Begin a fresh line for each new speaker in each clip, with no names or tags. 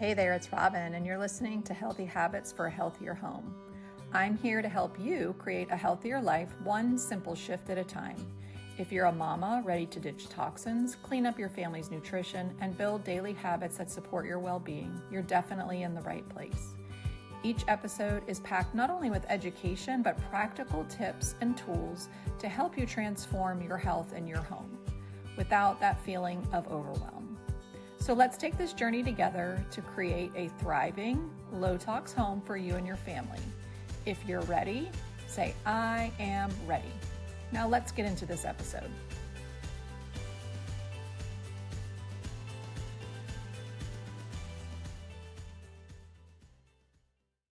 Hey there, it's Robin, and you're listening to Healthy Habits for a Healthier Home. I'm here to help you create a healthier life, one simple shift at a time. If you're a mama ready to ditch toxins, clean up your family's nutrition, and build daily habits that support your well-being, you're definitely in the right place. Each episode is packed not only with education, but practical tips and tools to help you transform your health and your home without that feeling of overwhelm. So let's take this journey together to create a thriving, low-tox home for you and your family. If you're ready, say, I am ready. Now let's get into this episode.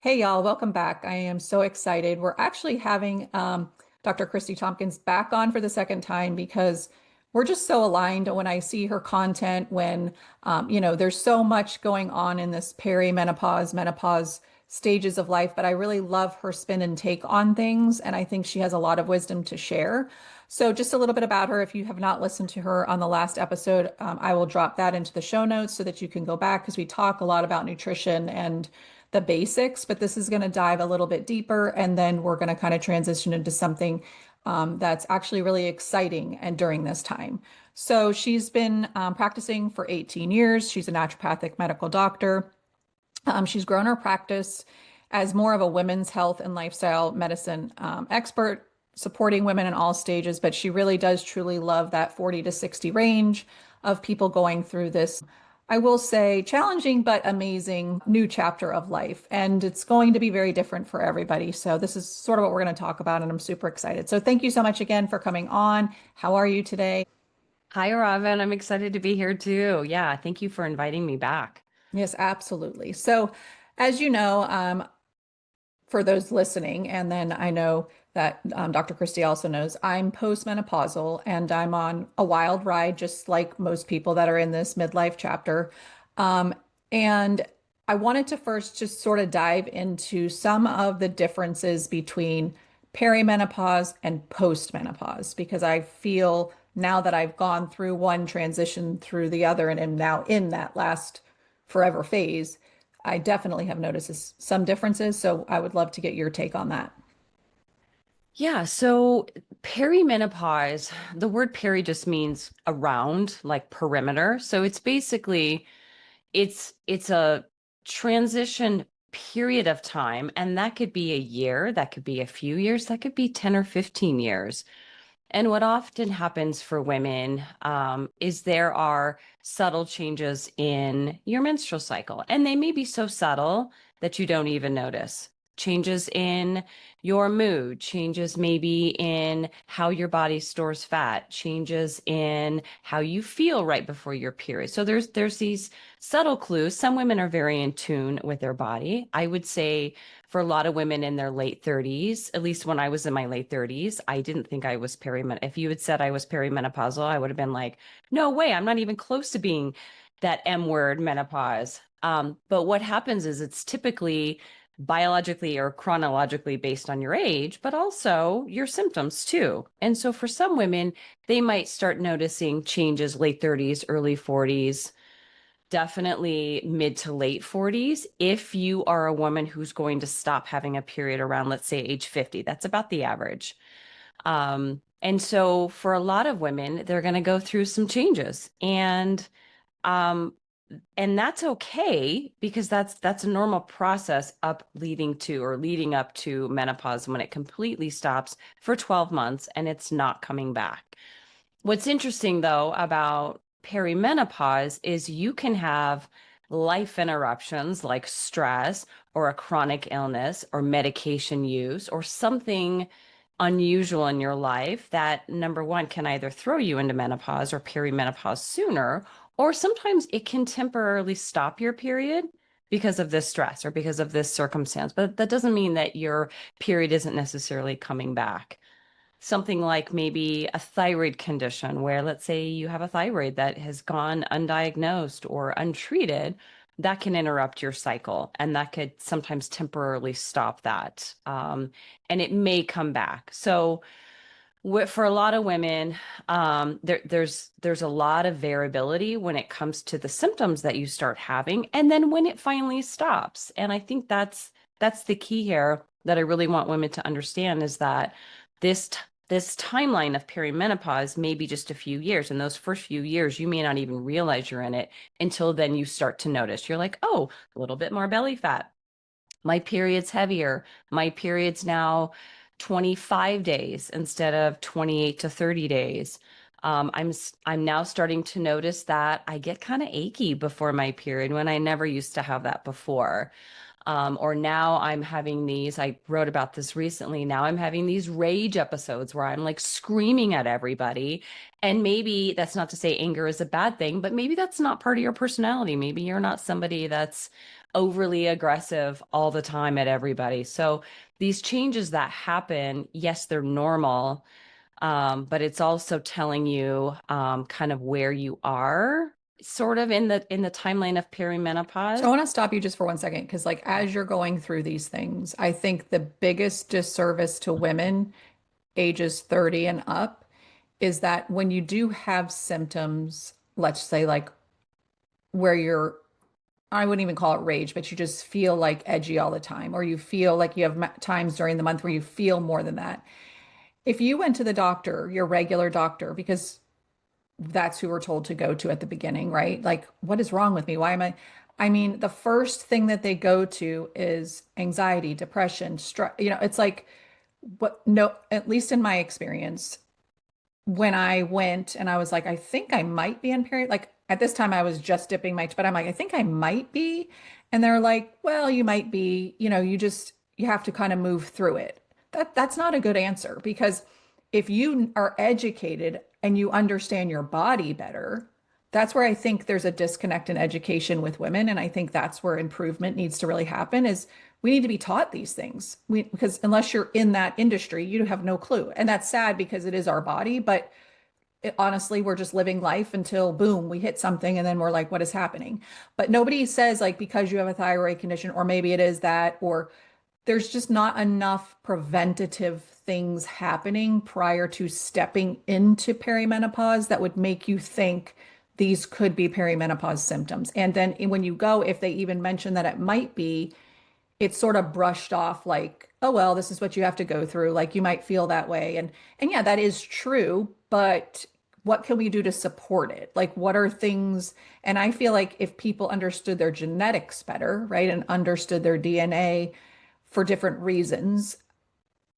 Hey y'all, welcome back. I am so excited. We're actually having Dr. Christy Tompkins back on for the second time because we're just so aligned when I see her content when, there's so much going on in this perimenopause, menopause stages of life, but I really love her spin and take on things. And I think she has a lot of wisdom to share. So just a little bit about her. If you have not listened to her on the last episode, I will drop that into the show notes so that you can go back because we talk a lot about nutrition and the basics, but this is going to dive a little bit deeper. And then we're going to kind of transition into something that's actually really exciting and during this time. So she's been practicing for 18 years. She's a naturopathic medical doctor. She's grown her practice as more of a women's health and lifestyle medicine expert, supporting women in all stages, but she really does truly love that 40 to 60 range of people going through this, I will say, challenging but amazing new chapter of life. And it's going to be very different for everybody. So this is sort of what we're going to talk about, and I'm super excited. So thank you so much again for coming on. How are you today?
Hi, Robin. I'm excited to be here too. Yeah, thank you for inviting me back.
Yes, absolutely. So as you know, for those listening, and then I know that Dr. Christie also knows, I'm postmenopausal and I'm on a wild ride, just like most people that are in this midlife chapter. And I wanted to first just sort of dive into some of the differences between perimenopause and postmenopause, because I feel now that I've gone through one transition through the other and am now in that last forever phase, I definitely have noticed some differences. So I would love to get your take on that.
Yeah, so perimenopause, the word peri just means around, like perimeter. So it's basically it's a transition period of time, and that could be a year, that could be a few years, that could be 10 or 15 years. And what often happens for women is there are subtle changes in your menstrual cycle, and they may be so subtle that you don't even notice. Changes in your mood, changes maybe in how your body stores fat, changes in how you feel right before your period. So there's these subtle clues. Some women are very in tune with their body. I would say for a lot of women in their late 30s, at least when I was in my late 30s, I didn't think I was perimenopause. If you had said I was perimenopausal, I would have been like, no way, I'm not even close to being that M word menopause. But what happens is it's typically biologically or chronologically based on your age, but also your symptoms too. And so for some women, they might start noticing changes late 30s, early 40s, definitely mid to late 40s. If you are a woman who's going to stop having a period around, let's say, age 50, that's about the average. And so for a lot of women, they're going to go through some changes. Um, and that's okay because that's a normal process leading up to menopause when it completely stops for 12 months and it's not coming back. What's interesting though about perimenopause is you can have life interruptions like stress or a chronic illness or medication use or something unusual in your life that, number one, can either throw you into menopause or perimenopause sooner, or sometimes it can temporarily stop your period because of this stress or because of this circumstance. But that doesn't mean that your period isn't necessarily coming back. Something like maybe a thyroid condition where, let's say, you have a thyroid that has gone undiagnosed or untreated, that can interrupt your cycle and that could sometimes temporarily stop that. And it may come back. So For a lot of women, there's a lot of variability when it comes to the symptoms that you start having, and then when it finally stops. And I think that's the key here that I really want women to understand is that this t- this timeline of perimenopause may be just a few years, and those first few years you may not even realize you're in it until then you start to notice. You're like, oh, a little bit more belly fat, my period's heavier. My period's now 25 days instead of 28 to 30 days. I'm now starting to notice that I get kind of achy before my period when I never used to have that before. Or now I'm having these, I wrote about this recently. Now I'm having these rage episodes where I'm like screaming at everybody. And maybe that's not to say anger is a bad thing, but maybe that's not part of your personality. Maybe you're not somebody that's overly aggressive all the time at everybody. So these changes that happen, yes, they're normal, but it's also telling you kind of where you are sort of in the timeline of
So I
perimenopause.
want to stop you just for one second because, like, as you're going through these things, I think the biggest disservice to women ages 30 and up is that when you do have symptoms, let's say like where you're, I wouldn't even call it rage, but you just feel like edgy all the time, or you feel like you have times during the month where you feel more than that. If you went to the doctor, your regular doctor, because that's who we're told to go to at the beginning, right? Like, what is wrong with me? Why am I? I mean, the first thing that they go to is anxiety, depression, stress. It's like, what, no, at least in my experience, when I went and I was like, I think I might be in period. Like at this time, I was just dipping my, but I'm like, I think I might be. And they're like, well, you might be, you have to kind of move through it. That's not a good answer because if you are educated and you understand your body better, that's where I think there's a disconnect in education with women. And I think that's where improvement needs to really happen is we need to be taught these things. Because unless you're in that industry, you have no clue. And that's sad because it is our body, but honestly, we're just living life until boom, we hit something and then we're like, what is happening? But nobody says like because you have a thyroid condition, or maybe it is that, or there's just not enough preventative things happening prior to stepping into perimenopause that would make you think these could be perimenopause symptoms. And then when you go, if they even mention that it might be, it's sort of brushed off like, oh well, this is what you have to go through. Like you might feel that way. And yeah, that is true, but what can we do to support it? Like what are things, and I feel like if people understood their genetics better, right, and understood their DNA for different reasons,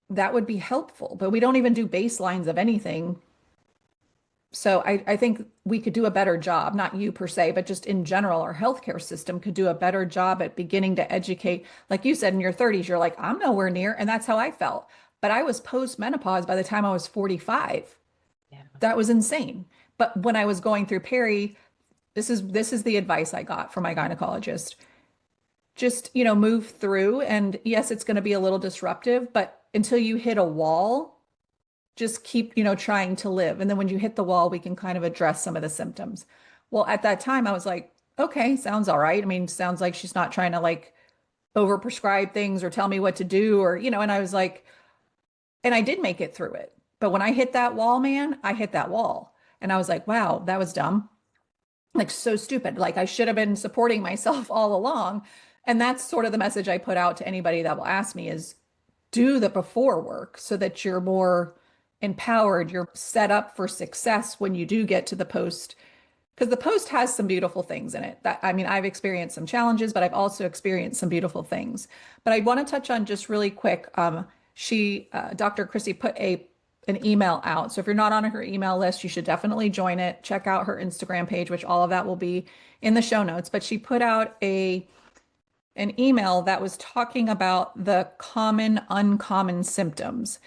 that would be helpful. But we don't even do baselines of anything. So I think we could do a better job, not you per se, but just in general, our healthcare system could do a better job at beginning to educate. Like you said, in your 30s, you're like, I'm nowhere near. And that's how I felt. But I was post menopause by the time I was 45.
Yeah.
That was insane. But when I was going through Peri, this is the advice I got from my gynecologist. Just, move through. And yes, it's going to be a little disruptive, but until you hit a wall, just keep, trying to live. And then when you hit the wall, we can kind of address some of the symptoms. Well, at that time, I was like, okay, sounds all right. I mean, sounds like she's not trying to like overprescribe things or tell me what to do or, and I was like, and I did make it through it. But when I hit that wall, man, I hit that wall. And I was like, wow, that was dumb. Like so stupid. Like I should have been supporting myself all along. And that's sort of the message I put out to anybody that will ask me is do the before work so that you're more empowered, you're set up for success when you do get to the post. Because the post has some beautiful things in it. That I mean, I've experienced some challenges, but I've also experienced some beautiful things. But I want to touch on just really quick. Dr. Christy put an email out. So if you're not on her email list, you should definitely join it. Check out her Instagram page, which all of that will be in the show notes. But she put out an email that was talking about the common, uncommon symptoms.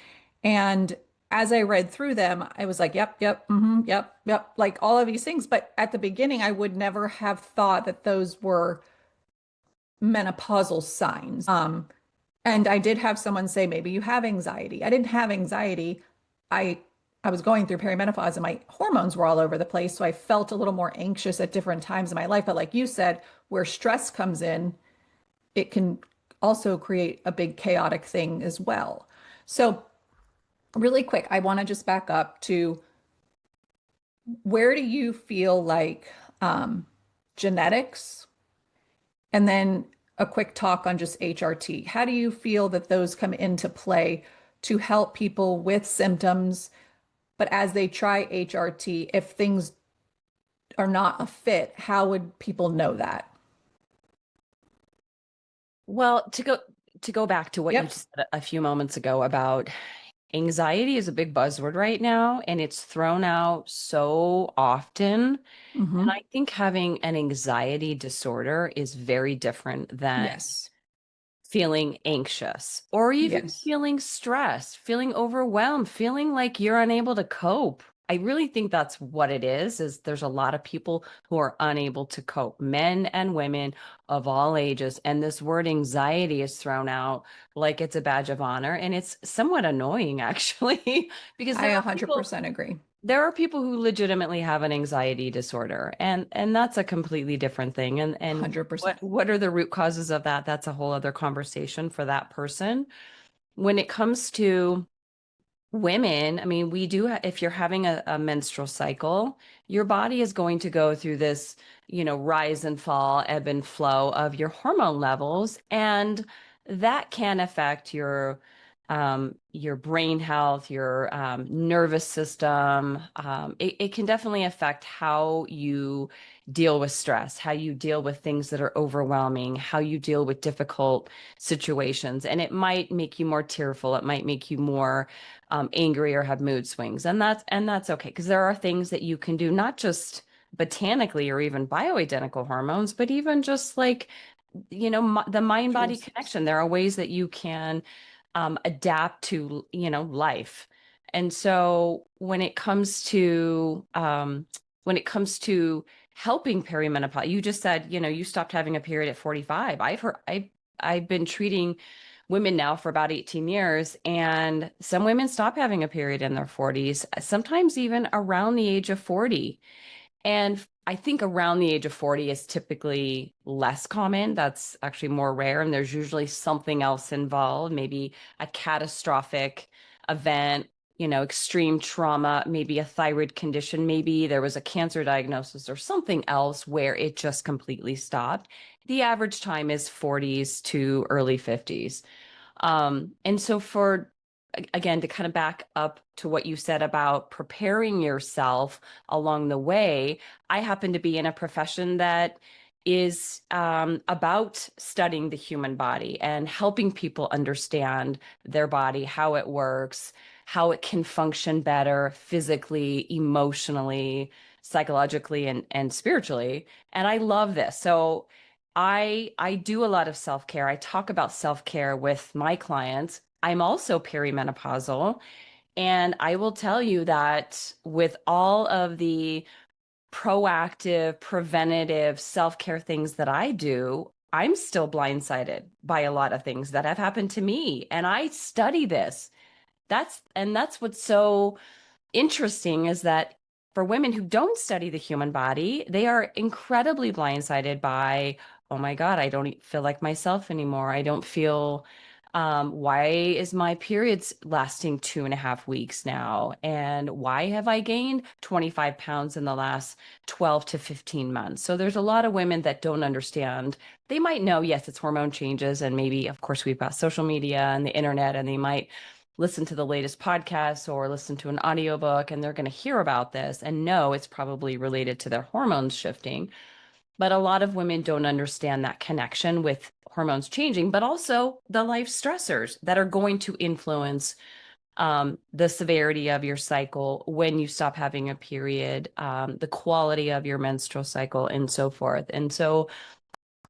And as I read through them, I was like, yep, yep, yep, yep, like all of these things. But at the beginning, I would never have thought that those were menopausal signs. And I did have someone say, maybe you have anxiety. I didn't have anxiety. I I was going through perimenopause and my hormones were all over the place. So I felt a little more anxious at different times in my life. But like you said, where stress comes in, it can also create a big chaotic thing as well. So Really quick, I want to just back up to where do you feel like genetics and then a quick talk on just HRT. How do you feel that those come into play to help people with symptoms, but as they try HRT, if things are not a fit, how would people know that?
Well, to go back to what you
Yep.
just said a few moments ago about anxiety is a big buzzword right now, and it's thrown out so often. And
Hmm.
I think having an anxiety disorder is very different than
Yes.
feeling anxious or even
Yes.
feeling stressed, feeling overwhelmed, feeling like you're unable to cope. I really think that's what it is there's a lot of people who are unable to cope, men and women of all ages. And this word anxiety is thrown out like it's a badge of honor. And it's somewhat annoying, actually, because
I 100% agree.
there are people who legitimately have an anxiety disorder, and that's a completely different thing. And what
100%.
what are the root causes of that? That's a whole other conversation for that person. When it comes to women, I mean, we do, if you're having a menstrual cycle, your body is going to go through this, rise and fall, ebb and flow of your hormone levels. And that can affect your brain health, your nervous system. It can definitely affect how you deal with stress, how you deal with things that are overwhelming, how you deal with difficult situations. And it might make you more tearful. It might make you more angry or have mood swings. And that's okay, because there are things that you can do, not just botanically or even bioidentical hormones, but even just like, the mind body
Choices.
connection. There are ways that you can adapt to, life. And so when it comes to helping perimenopause, you just said, you stopped having a period at 45. I've been treating women now for about 18 years, and some women stop having a period in their 40s, sometimes even around the age of 40. And I think around the age of 40 is typically less common. That's actually more rare. And there's usually something else involved, maybe a catastrophic event, extreme trauma, maybe a thyroid condition, maybe there was a cancer diagnosis or something else where it just completely stopped. The average time is 40s to early 50s. And so again, to kind of back up to what you said about preparing yourself along the way, I happen to be in a profession that is about studying the human body and helping people understand their body, how it works, how it can function better physically, emotionally, psychologically, and spiritually. And I love this. So I do a lot of self-care. I talk about self-care with my clients. I'm also perimenopausal, and I will tell you that with all of the proactive, preventative self-care things that I do, I'm still blindsided by a lot of things that have happened to me, and I study this. That's what's so interesting, is that for women who don't study the human body, they are incredibly blindsided by, oh my God, I don't feel like myself anymore. I don't feel, why is my periods lasting 2.5 weeks now? And why have I gained 25 pounds in the last 12 to 15 months? So there's a lot of women that don't understand. They might know, yes, it's hormone changes. And maybe, of course, we've got social media and the internet, and they might listen to the latest podcast or listen to an audiobook, and they're going to hear about this and know it's probably related to their hormones shifting. But a lot of women don't understand that connection with hormones changing, but also the life stressors that are going to influence the severity of your cycle when you stop having a period, the quality of your menstrual cycle, and so forth. And so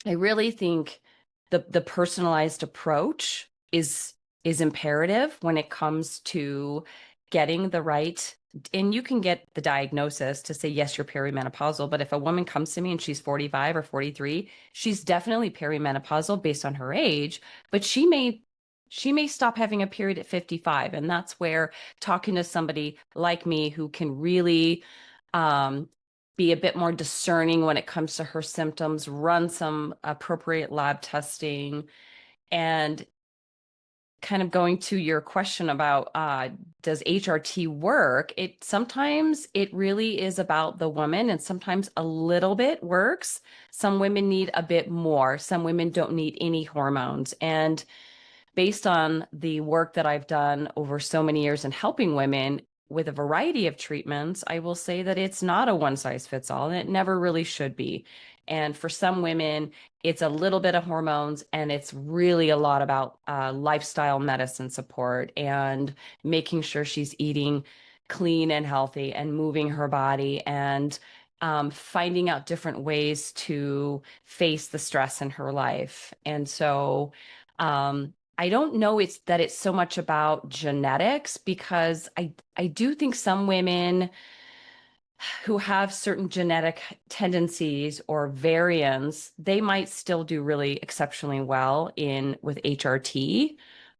I really think the personalized approach is imperative when it comes to getting the right. And you can get the diagnosis to say, yes, you're perimenopausal. But if a woman comes to me and she's 45 or 43, she's definitely perimenopausal based on her age, but she may stop having a period at 55. And that's where talking to somebody like me who can really um, be a bit more discerning when it comes to her symptoms, run some appropriate lab testing, and kind of going to your question about does HRT work? It sometimes it really is about the woman, and sometimes a little bit works. Some women need a bit more. Some women don't need any hormones. And based on the work that I've done over so many years in helping women with a variety of treatments, I will say that it's not a one size fits all, and it never really should be. And for some women, it's a little bit of hormones, and it's really a lot about lifestyle medicine support and making sure she's eating clean and healthy and moving her body and finding out different ways to face the stress in her life. And so, I don't know it's so much about genetics because I do think some women who have certain genetic tendencies or variants, they might still do really exceptionally well in with HRT,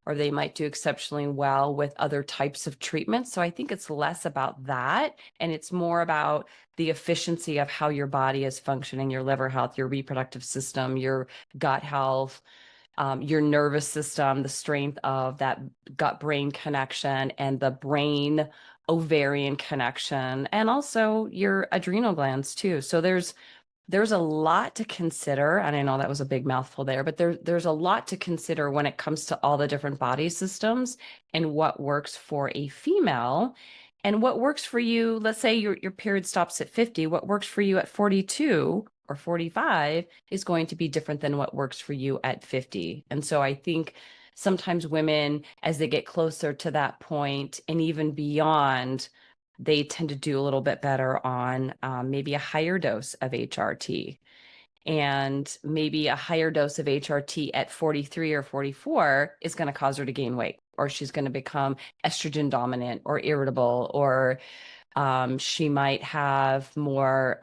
or they might do exceptionally well with other types of treatments. So I think it's less about that, and it's more about the efficiency of how your body is functioning, your liver health, your reproductive system, your gut health, your nervous system, the strength of that gut brain connection and the brain ovarian connection, and also your adrenal glands too. So there's a lot to consider, and I know that was a big mouthful there, but there's a lot to consider when it comes to all the different body systems and what works for a female. And what works for you, let's say your period stops at 50, what works for you at 42 or 45 is going to be different than what works for you at 50. And so I think sometimes women, as they get closer to that point and even beyond, they tend to do a little bit better on maybe a higher dose of HRT. And maybe a higher dose of HRT at 43 or 44 is going to cause her to gain weight, or she's going to become estrogen dominant or irritable, or she might have more,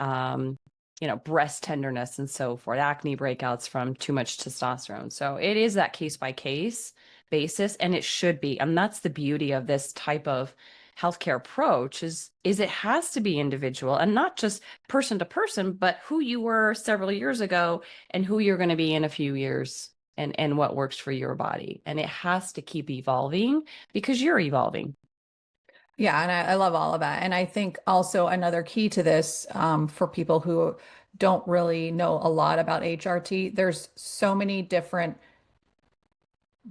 breast tenderness and so forth, acne breakouts from too much testosterone. So it is that case by case basis, and it should be. And that's the beauty of this type of healthcare approach is it has to be individual and not just person to person, but who you were several years ago and who you're going to be in a few years, and what works for your body. And it has to keep evolving because you're evolving.
Yeah, and I love all of that. And I think also another key to this, for people who don't really know a lot about HRT, there's so many different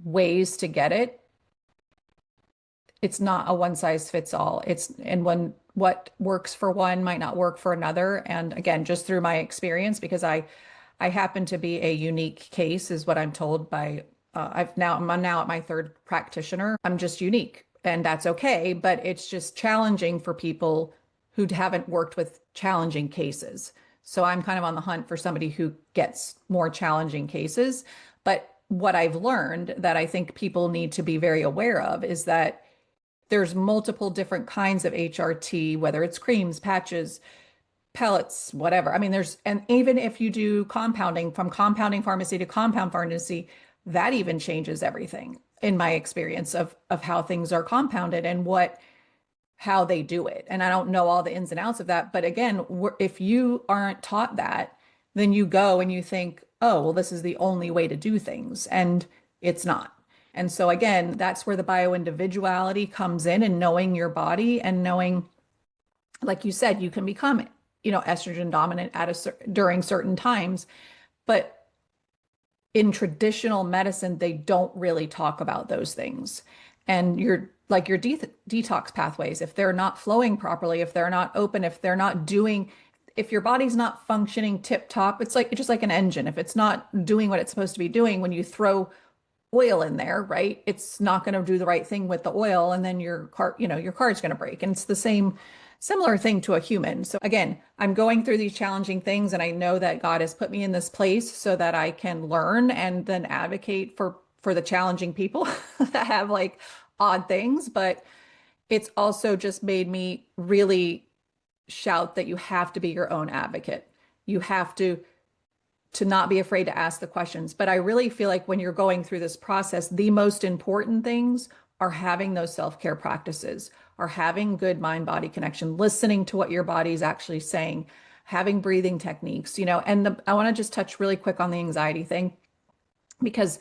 ways to get it. It's not a one size fits all. And when what works for one might not work for another. And again, just through my experience, because I happen to be a unique case, is what I'm told by I'm now at my third practitioner. I'm just unique, and that's okay, but it's just challenging for people who haven't worked with challenging cases. So I'm kind of on the hunt for somebody who gets more challenging cases. But what I've learned that I think people need to be very aware of is that there's multiple different kinds of HRT, whether it's creams, patches, pellets, whatever. I mean, and even if you do compounding from compounding pharmacy to compound pharmacy, that even changes everything in my experience of how things are compounded and how they do it. And I don't know all the ins and outs of that. But again, if you aren't taught that, then you go and you think, oh, well, this is the only way to do things. And it's not. And so again, that's where the bioindividuality comes in, and knowing your body and knowing, like you said, you can become, estrogen dominant during certain times. But in traditional medicine, they don't really talk about those things. And your detox pathways, if they're not flowing properly, if they're not open, if your body's not functioning tip top, it's just like an engine. If it's not doing what it's supposed to be doing, when you throw oil in there, right? It's not going to do the right thing with the oil, and then your car is going to break. And it's the similar thing to a human. So again, I'm going through these challenging things, and I know that God has put me in this place so that I can learn and then advocate for the challenging people that have like odd things. But it's also just made me really shout that you have to be your own advocate. You have to not be afraid to ask the questions. But I really feel like when you're going through this process, the most important things are having those self-care practices, are having good mind-body connection, listening to what your body is actually saying, having breathing techniques, and I want to just touch really quick on the anxiety thing, because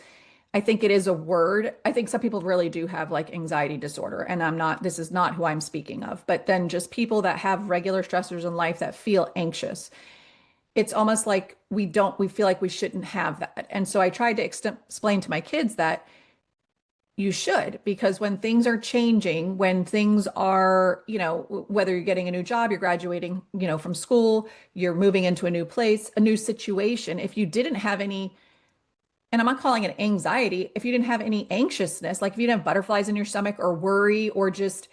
I think it is a word. I think some people really do have like anxiety disorder, and this is not who I'm speaking of, but then just people that have regular stressors in life that feel anxious. It's almost like we feel like we shouldn't have that. And so I tried to explain to my kids that you should, because when things are changing, when things are, whether you're getting a new job, you're graduating, from school, you're moving into a new place, a new situation, if you didn't have any, and I'm not calling it anxiety, if you didn't have any anxiousness, like if you didn't have butterflies in your stomach or worry or just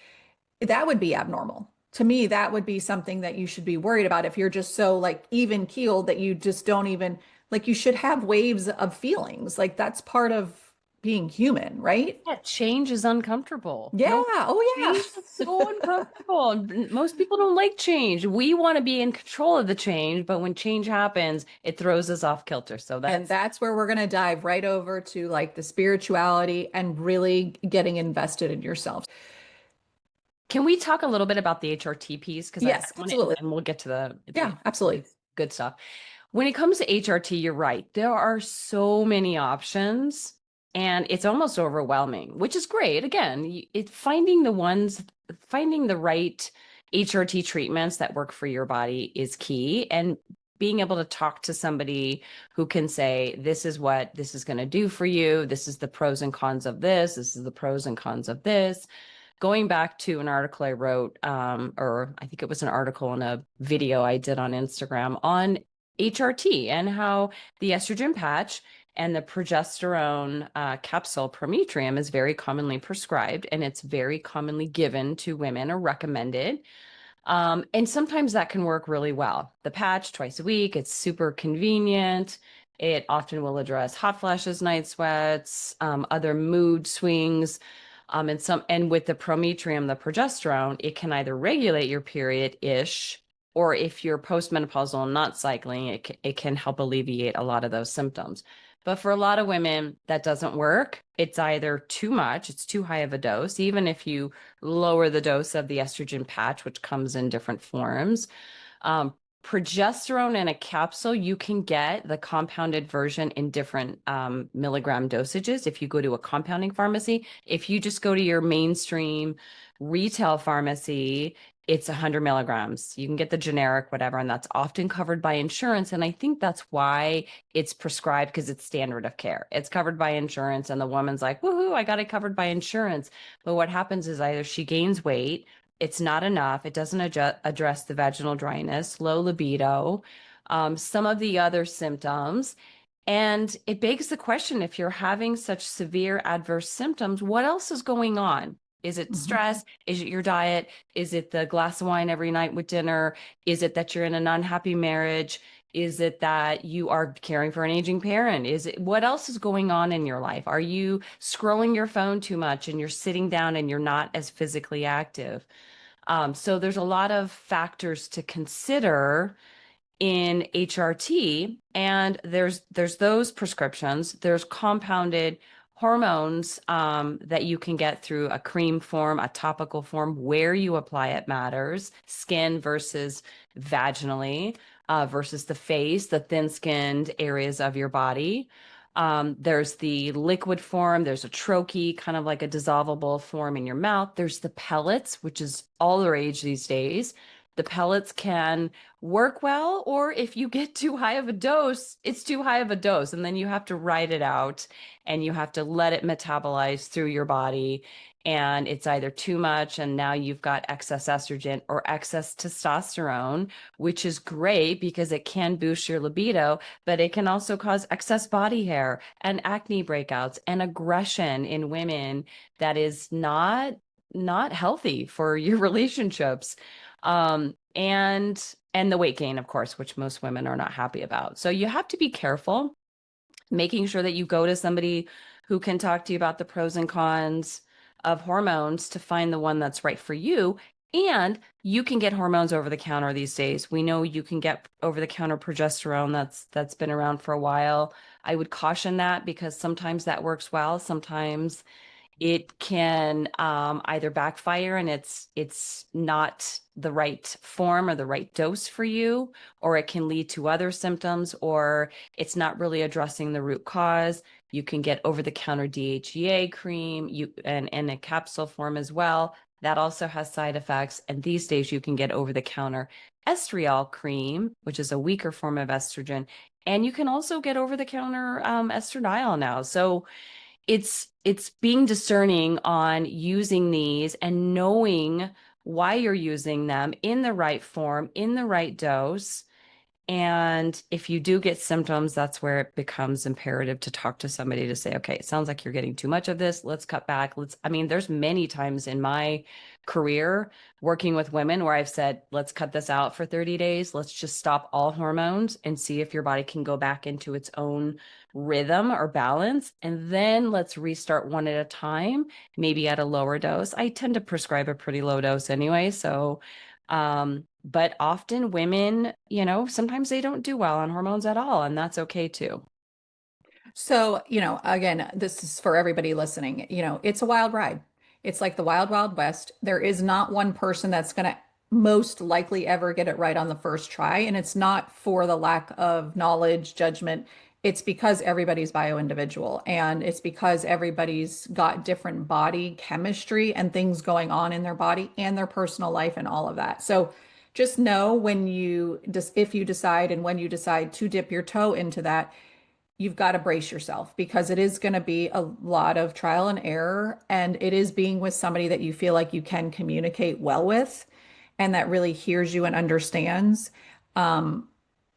that would be abnormal. To me, that would be something that you should be worried about if you're just so like even keeled that you just don't even like you should have waves of feelings. Like that's part of being human, right?
Yeah, change is uncomfortable.
Yeah.
No,
Oh,
change is so uncomfortable. And most people don't like change. We want to be in control of the change, but when change happens, it throws us off kilter. So
And
that's,
that's where we're going to dive right over to like the spirituality and really getting invested in yourself.
can we talk a little bit about the HRT piece? Because I
Yes,
want it,
absolutely.
and we'll get to the
Yeah, absolutely.
good stuff. When it comes to HRT, you're right. There are so many options and it's almost overwhelming, which is great. Again, finding the right HRT treatments that work for your body is key. And being able to talk to somebody who can say, this is what this is going to do for you. This is the pros and cons of this. This is the pros and cons of this. Going back to an article I wrote, or I think it was an article and a video I did on Instagram on HRT and how the estrogen patch and the progesterone capsule Prometrium is very commonly prescribed and it's very commonly given to women or recommended. And sometimes that can work really well. The patch twice a week, it's super convenient. It often will address hot flashes, night sweats, other mood swings. And with the Prometrium, the progesterone, it can either regulate your period-ish, or if you're postmenopausal and not cycling, it can help alleviate a lot of those symptoms. But for a lot of women, that doesn't work. It's either too much, it's too high of a dose, even if you lower the dose of the estrogen patch, which comes in different forms. Um, Progesterone in a capsule, you can get the compounded version in different milligram dosages if you go to a compounding pharmacy. If you just go to your mainstream retail pharmacy, it's 100 milligrams. You can get the generic, whatever, and that's often covered by insurance. And I think that's why it's prescribed, because it's standard of care. It's covered by insurance, and the woman's like, woohoo, I got it covered by insurance. But what happens is either she gains weight, it's not enough, it doesn't address the vaginal dryness, low libido, some of the other symptoms. And it begs the question, if you're having such severe adverse symptoms, what else is going on? Is it
Mhm.
stress? Is it your diet? Is it the glass of wine every night with dinner? Is it that you're in an unhappy marriage? Is it that you are caring for an aging parent? Is it what else is going on in your life? Are you scrolling your phone too much and you're sitting down and you're not as physically active? So there's a lot of factors to consider in HRT, and there's those prescriptions. There's compounded hormones that you can get through a cream form, a topical form. Where you apply it matters. Skin versus vaginally versus the face, the thin-skinned areas of your body. There's the liquid form, there's a troche, kind of like a dissolvable form in your mouth. There's the pellets, which is all the rage these days. The pellets can work well, or if you get too high of a dose, it's too high of a dose. And then you have to ride it out and you have to let it metabolize through your body. And it's either too much, and now you've got excess estrogen or excess testosterone, which is great because it can boost your libido, but it can also cause excess body hair and acne breakouts and aggression in women that is not healthy for your relationships. And the weight gain, of course, which most women are not happy about. So you have to be careful, making sure that you go to somebody who can talk to you about the pros and cons of hormones to find the one that's right for you. And you can get hormones over the counter these days. We know you can get over the counter progesterone that's been around for a while. I would caution that because sometimes that works well, sometimes It can either backfire and it's not the right form or the right dose for you, or it can lead to other symptoms, or it's not really addressing the root cause. You can get over-the-counter DHEA cream, you and in a capsule form as well. That also has side effects. And these days you can get over-the-counter estriol cream, which is a weaker form of estrogen. And you can also get over-the-counter estradiol now. So it's being discerning on using these and knowing why you're using them in the right form, in the right dose. And if you do get symptoms, that's where it becomes imperative to talk to somebody to say, okay, it sounds like you're getting too much of this. Let's cut back. I mean, there's many times in my career working with women where I've said, let's cut this out for 30 days. Let's just stop all hormones and see if your body can go back into its own rhythm or balance. And then let's restart one at a time, maybe at a lower dose. I tend to prescribe a pretty low dose anyway. But often women, sometimes they don't do well on hormones at all, and that's okay too.
So, again, this is for everybody listening. It's a wild ride. It's like the wild, wild west. There is not one person that's going to most likely ever get it right on the first try. And it's not for the lack of knowledge, judgment. It's because everybody's bio-individual and it's because everybody's got different body chemistry and things going on in their body and their personal life and all of that. So just know if you decide and when you decide to dip your toe into that, you've got to brace yourself because it is going to be a lot of trial and error. And it is being with somebody that you feel like you can communicate well with and that really hears you and understands, um,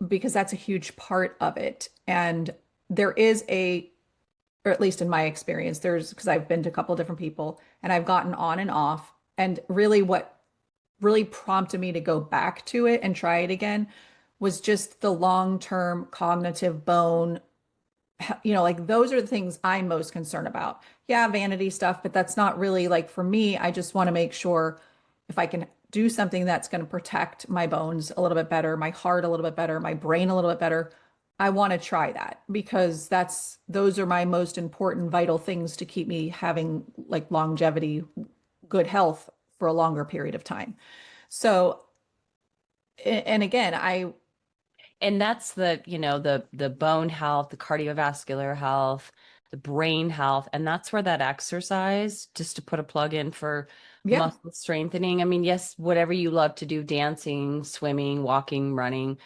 because that's a huge part of it. And there is or at least in my experience, because I've been to a couple of different people and I've gotten on and off. And really, what really prompted me to go back to it and try it again was just the long-term cognitive bone, like those are the things I'm most concerned about. Yeah, vanity stuff, but that's not really like for me. I just want to make sure if I can do something that's going to protect my bones a little bit better, my heart a little bit better, my brain a little bit better, I want to try that because those are my most important vital things to keep me having like longevity, good health for a longer period of time. So, and again,
And that's the bone health, the cardiovascular health, the brain health, and that's where that exercise, just to put a plug in for
yeah,
muscle strengthening. I mean, yes, whatever you love to do, dancing, swimming, walking, running,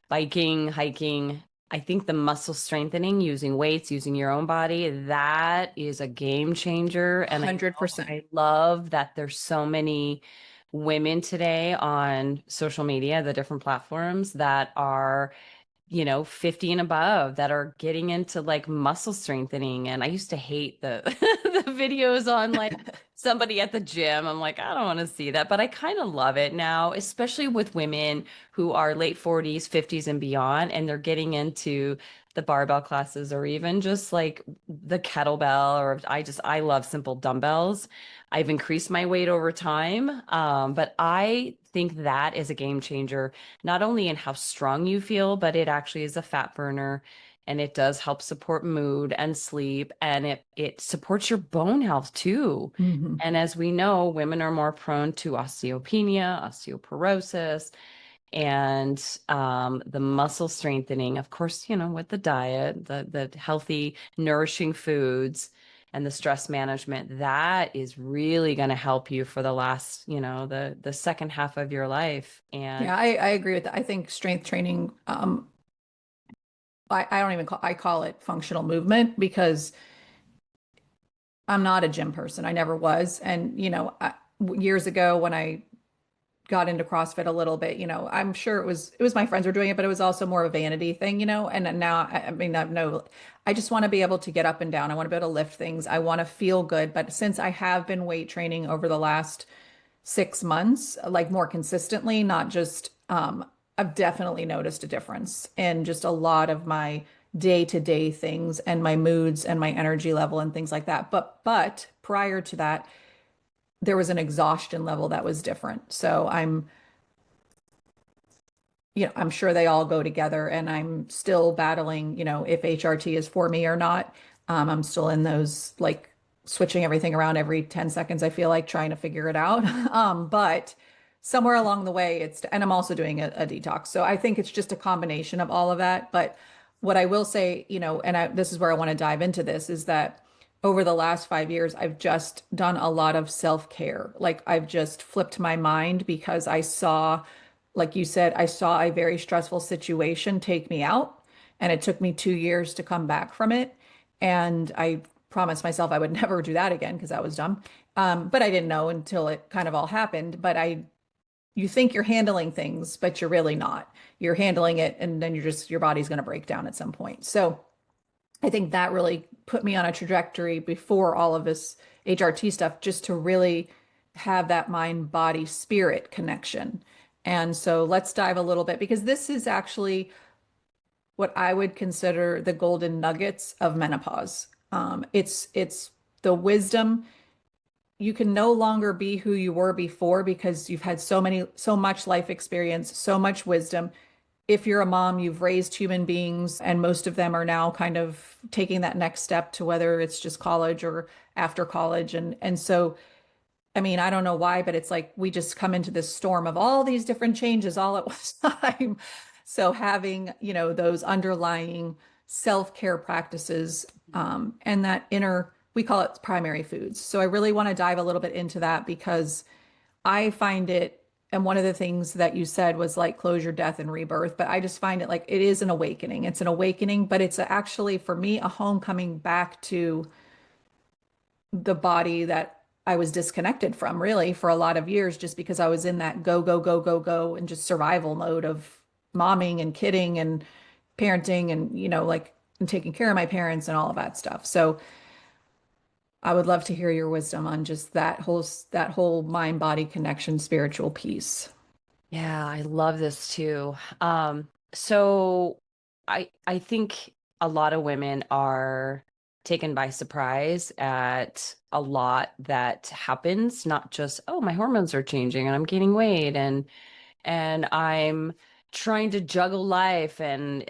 biking, hiking. I think the muscle strengthening, using weights, using your own body, that is a game changer. And I know
100%.
I love that there's so many women today on social media, the different platforms that are 50 and above that are getting into like muscle strengthening. And I used to hate the the videos on like somebody at the gym. I'm like, I don't want to see that, but I kind of love it now, especially with women who are late 40s, 50s and beyond, and they're getting into the barbell classes or even just like the kettlebell, or I love simple dumbbells. I've increased my weight over time, but I think that is a game changer, not only in how strong you feel, but it actually is a fat burner and it does help support mood and sleep, and it supports your bone health too.
Mhm.
And as we know, women are more prone to osteopenia, osteoporosis, and the muscle strengthening, of course, with the diet, the healthy, nourishing foods, and the stress management, that is really going to help you for the last, the second half of your life. And
Yeah, I agree with that. I think strength training, I don't even I call it functional movement because I'm not a gym person. I never was. And, years ago when I got into CrossFit a little bit, I'm sure it was my friends were doing it, but it was also more of a vanity thing, and now, I mean, I just want to be able to get up and down. I want to be able to lift things. I want to feel good. But since I have been weight training over the last 6 months, like more consistently, not just, I've definitely noticed a difference in just a lot of my day-to-day things and my moods and my energy level and things like that. But prior to that, there was an exhaustion level that was different. So I'm sure they all go together and I'm still battling, if HRT is for me or not. I'm still in those like switching everything around every 10 seconds, I feel like trying to figure it out. But somewhere along the way, and I'm also doing a detox. So I think it's just a combination of all of that. But what I will say, this is where I want to dive into this, is that over the last 5 years, I've just done a lot of self-care. Like I've just flipped my mind because I saw, like you said, I saw a very stressful situation take me out, and it took me 2 years to come back from it. And I promised myself I would never do that again because that was dumb. But I didn't know until it kind of all happened. You think you're handling things, but you're really not. You're handling it, and then your body's going to break down at some point. So I think that really put me on a trajectory before all of this HRT stuff, just to really have that mind, body, spirit connection. And so let's dive a little bit, because this is actually what I would consider the golden nuggets of menopause. It's the wisdom. You can no longer be who you were before because you've had so much life experience, so much wisdom. If you're a mom, you've raised human beings, and most of them are now kind of taking that next step to whether it's just college or after college. And so, I mean, I don't know why, but it's like we just come into this storm of all these different changes all at one time. So having, those underlying self-care practices, and that inner, we call it primary foods. So I really want to dive a little bit into that because I find it, and one of the things that you said was like closure, death, and rebirth, but I just find it like it is an awakening. It's an awakening, but it's actually for me a homecoming back to the body that I was disconnected from really for a lot of years, just because I was in that go, go, go, go, go, and just survival mode of momming and kidding and parenting and, like and taking care of my parents and all of that stuff. So I would love to hear your wisdom on just that whole mind body connection, spiritual piece.
Yeah, I love this too. So I think a lot of women are taken by surprise at a lot that happens, not just, oh, my hormones are changing and I'm gaining weight and I'm trying to juggle life and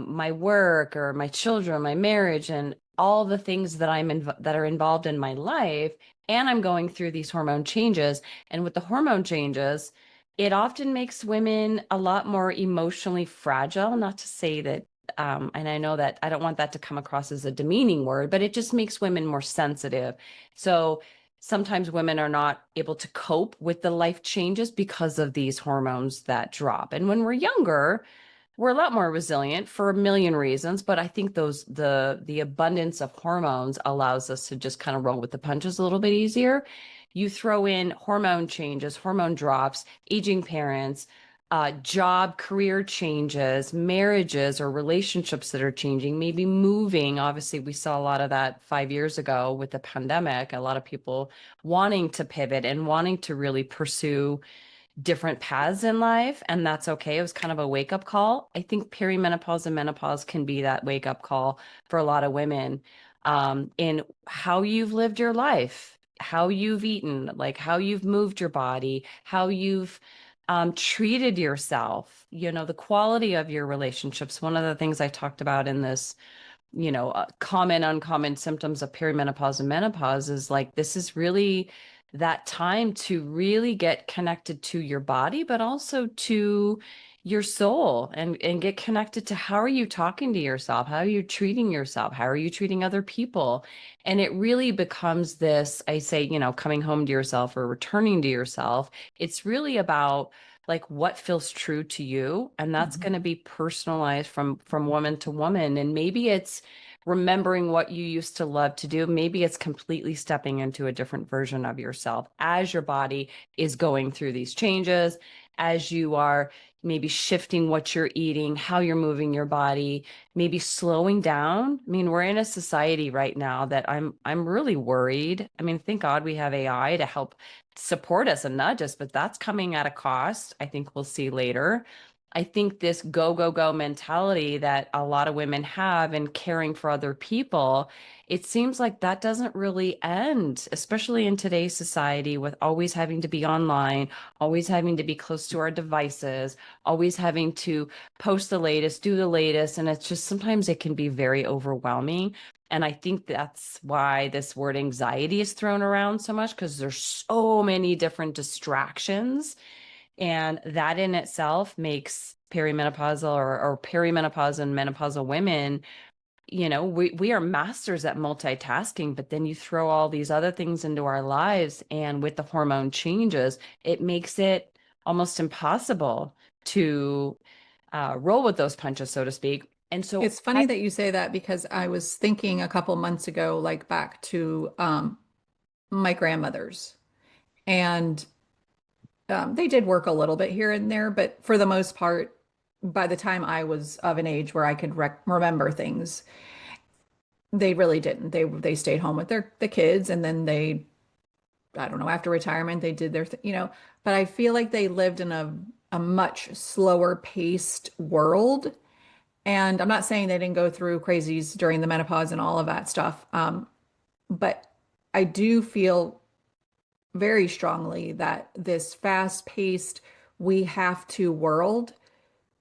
my work or my children, my marriage, and all the things that that are involved in my life. And I'm going through these hormone changes. And with the hormone changes, it often makes women a lot more emotionally fragile. Not to say that, and I know that I don't want that to come across as a demeaning word, but it just makes women more sensitive. So sometimes women are not able to cope with the life changes because of these hormones that drop. And when we're younger, we're a lot more resilient for a million reasons, but I think the abundance of hormones allows us to just kind of roll with the punches a little bit easier. You throw in hormone changes, hormone drops, aging parents, job, career changes, marriages or relationships that are changing, maybe moving. Obviously, we saw a lot of that 5 years ago with the pandemic, a lot of people wanting to pivot and wanting to really pursue different paths in life, and that's okay. It was kind of a wake-up call. I think perimenopause and menopause can be that wake-up call for a lot of women, in how you've lived your life, how you've eaten, like how you've moved your body, how you've treated yourself, the quality of your relationships. One of the things I talked about in this, common, uncommon symptoms of perimenopause and menopause is like, this is really that time to really get connected to your body, but also to your soul and get connected to how are you talking to yourself? How are you treating yourself? How are you treating other people? And it really becomes this, I say, coming home to yourself or returning to yourself. It's really about like what feels true to you, and that's
Mhm.
going to be personalized from woman to woman. And maybe it's remembering what you used to love to do. Maybe it's completely stepping into a different version of yourself as your body is going through these changes, as you are maybe shifting what you're eating, how you're moving your body, maybe slowing down. I mean, we're in a society right now that I'm really worried. I mean, thank God we have AI to help support us and nudge us, but that's coming at a cost. I think we'll see later. I think this go, go, go mentality that a lot of women have in caring for other people, it seems like that doesn't really end, especially in today's society with always having to be online, always having to be close to our devices, always having to post the latest, do the latest. And it's just sometimes it can be very overwhelming. And I think that's why this word anxiety is thrown around so much because there's so many different distractions, and that in itself makes perimenopausal or perimenopause and menopausal women, we are masters at multitasking, but then you throw all these other things into our lives. And with the hormone changes, it makes it almost impossible to roll with those punches, so to speak. And so
It's funny that you say that because I was thinking a couple months ago, like back to my grandmother's, and they did work a little bit here and there, but for the most part, by the time I was of an age where I could remember things, they really didn't. They stayed home with the kids, and then they, I don't know, after retirement, they did their But I feel like they lived in a much slower paced world. And I'm not saying they didn't go through crazies during the menopause and all of that stuff. But I do feel very strongly that this fast-paced, we have to world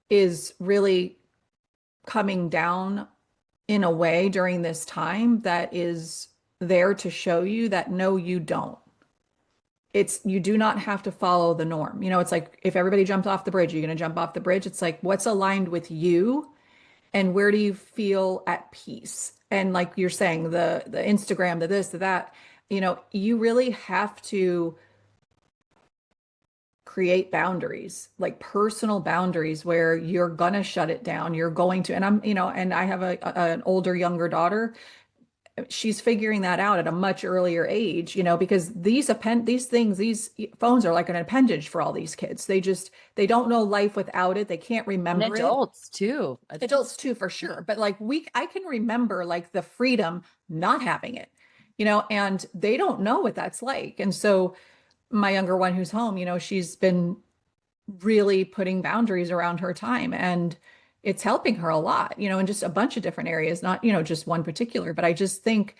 is really coming down in a way during this time that is there to show you that no, you don't. You do not have to follow the norm. It's like if everybody jumped off the bridge, you're going to jump off the bridge. It's like what's aligned with you and where do you feel at peace? And like you're saying, the Instagram, the this, the that, you really have to create boundaries, like personal boundaries where you're gonna shut it down. You're going to, and and I have an older, younger daughter. She's figuring that out at a much earlier age, because these things, these phones are like an appendage for all these kids. They don't know life without it. They can't
and
remember it.
adults too.
Adults too, for sure. But like I can remember like the freedom not having it, and they don't know what that's like. And so my younger one who's home, she's been really putting boundaries around her time, and it's helping her a lot, in just a bunch of different areas, not, just one particular. But I just think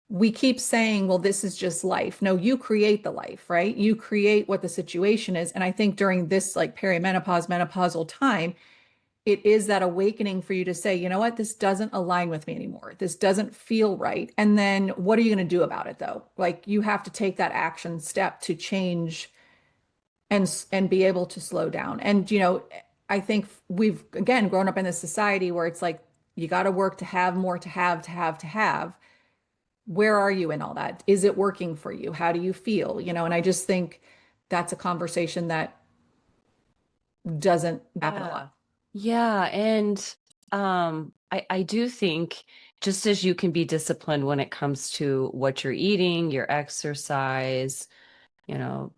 we keep saying, well, this is just life. No, you create the life, right? You create what the situation is. And I think during this like perimenopause, menopausal time, it is that awakening for you to say, you know what, this doesn't align with me anymore. This doesn't feel right. And then what are you going to do about it though? Like you have to take that action step to change and be able to slow down. And I think we've again grown up in this society where it's like you got to work to have more, to have. Where are you in all that? Is it working for you? How do you feel? And I just think that's a conversation that doesn't happen a
Yeah.
lot.
Yeah. And I do think just as you can be disciplined when it comes to what you're eating, your exercise,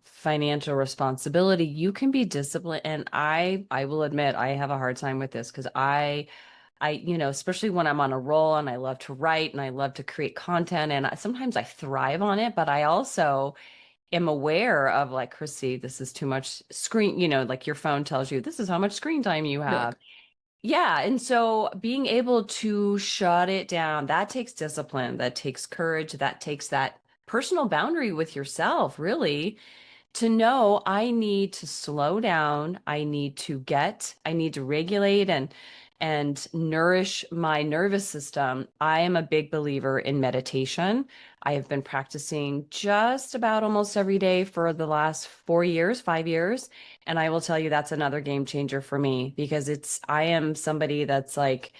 financial responsibility, you can be disciplined. And I will admit I have a hard time with this because especially when I'm on a roll and I love to write and I love to create content and sometimes I thrive on it, but I also am aware of like, Chrissy, this is too much screen, like your phone tells you this is how much screen time you
Yep.
have. Yeah. And so being able to shut it down, that takes discipline, that takes courage, that takes that personal boundary with yourself, really, to know I need to slow down, I need to regulate and nourish my nervous system. I am a big believer in meditation. I have been practicing just about almost every day for the last 4 years, 5 years. And I will tell you that's another game changer for me because I am somebody that's like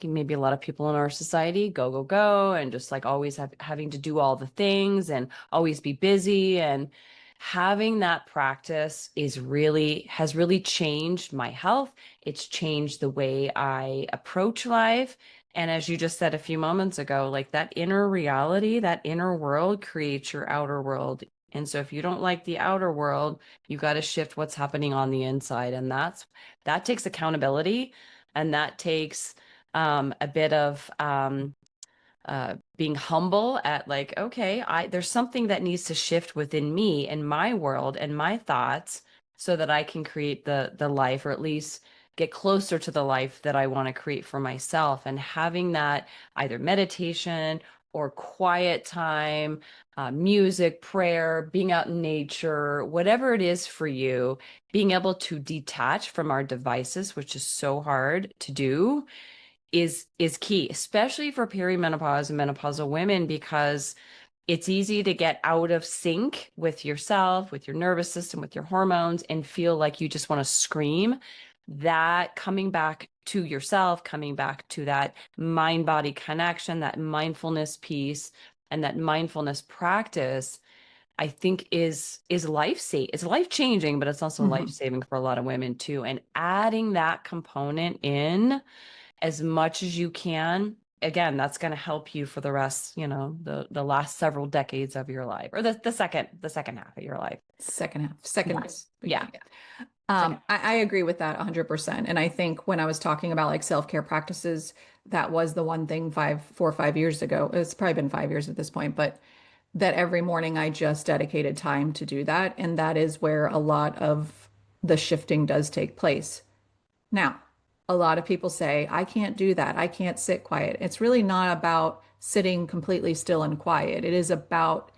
maybe a lot of people in our society, go, go, go, and just like always having to do all the things and always be busy. And having that practice has really changed my health. It's changed the way I approach life. And as you just said a few moments ago, like that inner reality, that inner world creates your outer world. And so if you don't like the outer world, you got to shift what's happening on the inside. And that takes accountability, and that takes a bit of being humble at like, okay, there's something that needs to shift within me and my world and my thoughts so that I can create the life, or at least get closer to the life that I want to create for myself. And having that either meditation or quiet time, music, prayer, being out in nature, whatever it is for you, being able to detach from our devices, which is so hard to do, is key, especially for perimenopause and menopausal women, because it's easy to get out of sync with yourself, with your nervous system, with your hormones, and feel like you just want to scream. That coming back to yourself, coming back to that mind body connection, that mindfulness piece, and that mindfulness practice, I think is it's life changing, but it's also life
Mhm.
saving for a lot of women too. And adding that component in as much as you can, again, that's going to help you for the rest, the last several decades of your life, or the second half of your life.
Second half, second.
Yes. Yeah.
Yeah.
Second.
I agree with that 100%. And I think when I was talking about like self-care practices, that was the one thing 4 or 5 years ago. It's probably been 5 years at this point, but that every morning I just dedicated time to do that. And that is where a lot of the shifting does take place. Now, a lot of people say, I can't do that. I can't sit quiet. It's really not about sitting completely still and quiet. It is about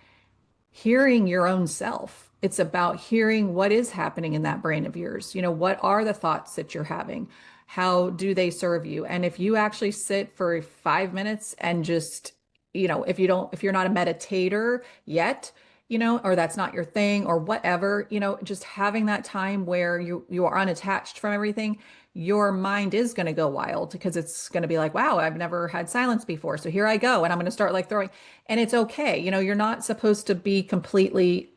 hearing your own self. It's about hearing what is happening in that brain of yours. What are the thoughts that you're having? How do they serve you? And if you actually sit for 5 minutes and just, if you're not a meditator yet, or that's not your thing or whatever, just having that time where you are unattached from everything, your mind is going to go wild because it's going to be like, wow, I've never had silence before. So here I go. And I'm going to start like throwing, and it's okay. You're not supposed to be completely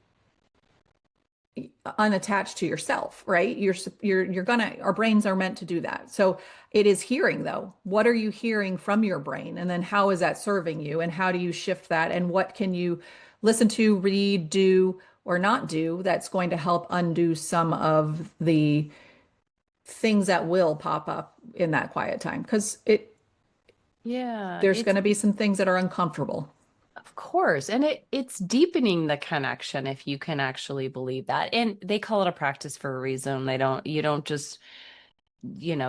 unattached to yourself, right? You're gonna, our brains are meant to do that. So it is hearing though. What are you hearing from your brain? And then how is that serving you? And how do you shift that? And what can you listen to, read, do, or not do that's going to help undo some of the things that will pop up in that quiet time? Because
Yeah,
there's going
it's
to be some things that are uncomfortable.
of course, and it's deepening the connection if you can actually believe that. And they call it a practice for a reason. You don't just,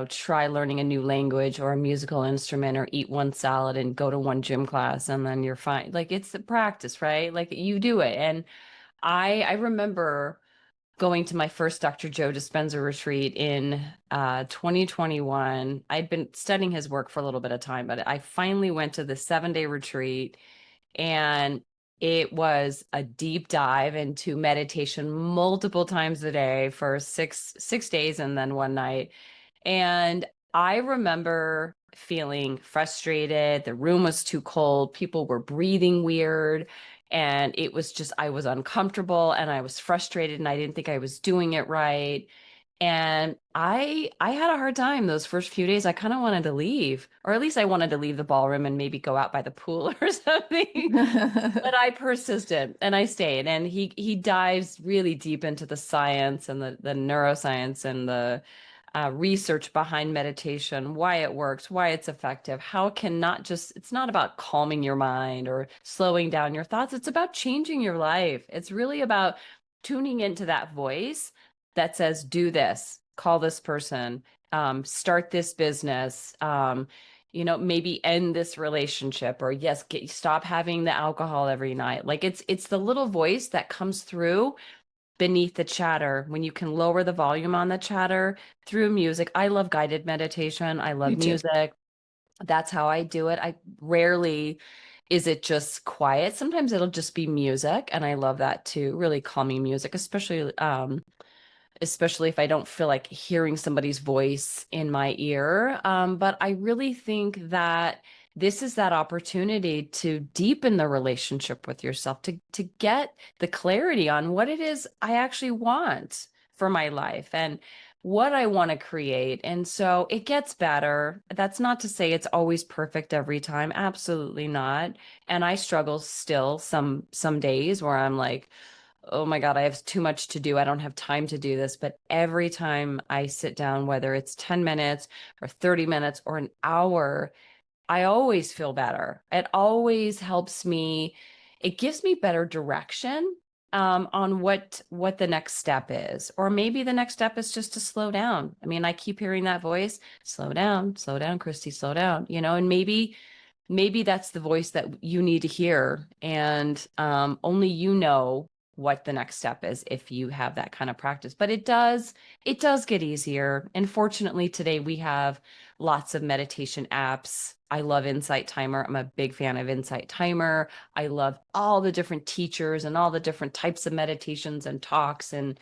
try learning a new language or a musical instrument or eat one salad and go to one gym class and then you're fine. Like it's a practice, right? Like you do it. And I remember going to my first Dr. Joe Dispenza retreat in 2021. I'd been studying his work for a little bit of time, but I finally went to the 7-day retreat, and it was a deep dive into meditation multiple times a day for six days and then one night. And I remember feeling frustrated. The room was too cold. People were breathing weird. And it was just, I was uncomfortable and I was frustrated and I didn't think I was doing it right. And I had a hard time those first few days. I kind of wanted to leave, or at least I wanted to leave the ballroom and maybe go out by the pool or something. But I persisted and I stayed. And he dives really deep into the science and the neuroscience and the research behind meditation, why it works, why it's effective, how it can not just, it's not about calming your mind or slowing down your thoughts. It's about changing your life. It's really about tuning into that voice that says, do this, call this person, start this business, maybe end this relationship, or yes, stop having the alcohol every night. Like it's the little voice that comes through beneath the chatter, when you can lower the volume on the chatter through music. I love guided meditation. I
Me
love
too.
music. That's how I do it. I rarely is it just quiet. Sometimes it'll just be music, and I love that too. Really calming music, especially if I don't feel like hearing somebody's voice in my ear. But I really think that this is that opportunity to deepen the relationship with yourself, to get the clarity on what it is I actually want for my life and what I want to create. And so it gets better. That's not to say it's always perfect every time. Absolutely not. And I struggle still some days where I'm like, oh my God, I have too much to do. I don't have time to do this. But every time I sit down, whether it's 10 minutes or 30 minutes or an hour, I always feel better. It always helps me. It gives me better direction. on what the next step is. Or maybe the next step is just to slow down. I mean, I keep hearing that voice, slow down, Christy, slow down, and maybe that's the voice that you need to hear. And only you know what the next step is if you have that kind of practice. But it does get easier. And fortunately, today we have lots of meditation apps. I love Insight Timer. I'm a big fan of Insight Timer. I love all the different teachers and all the different types of meditations and talks and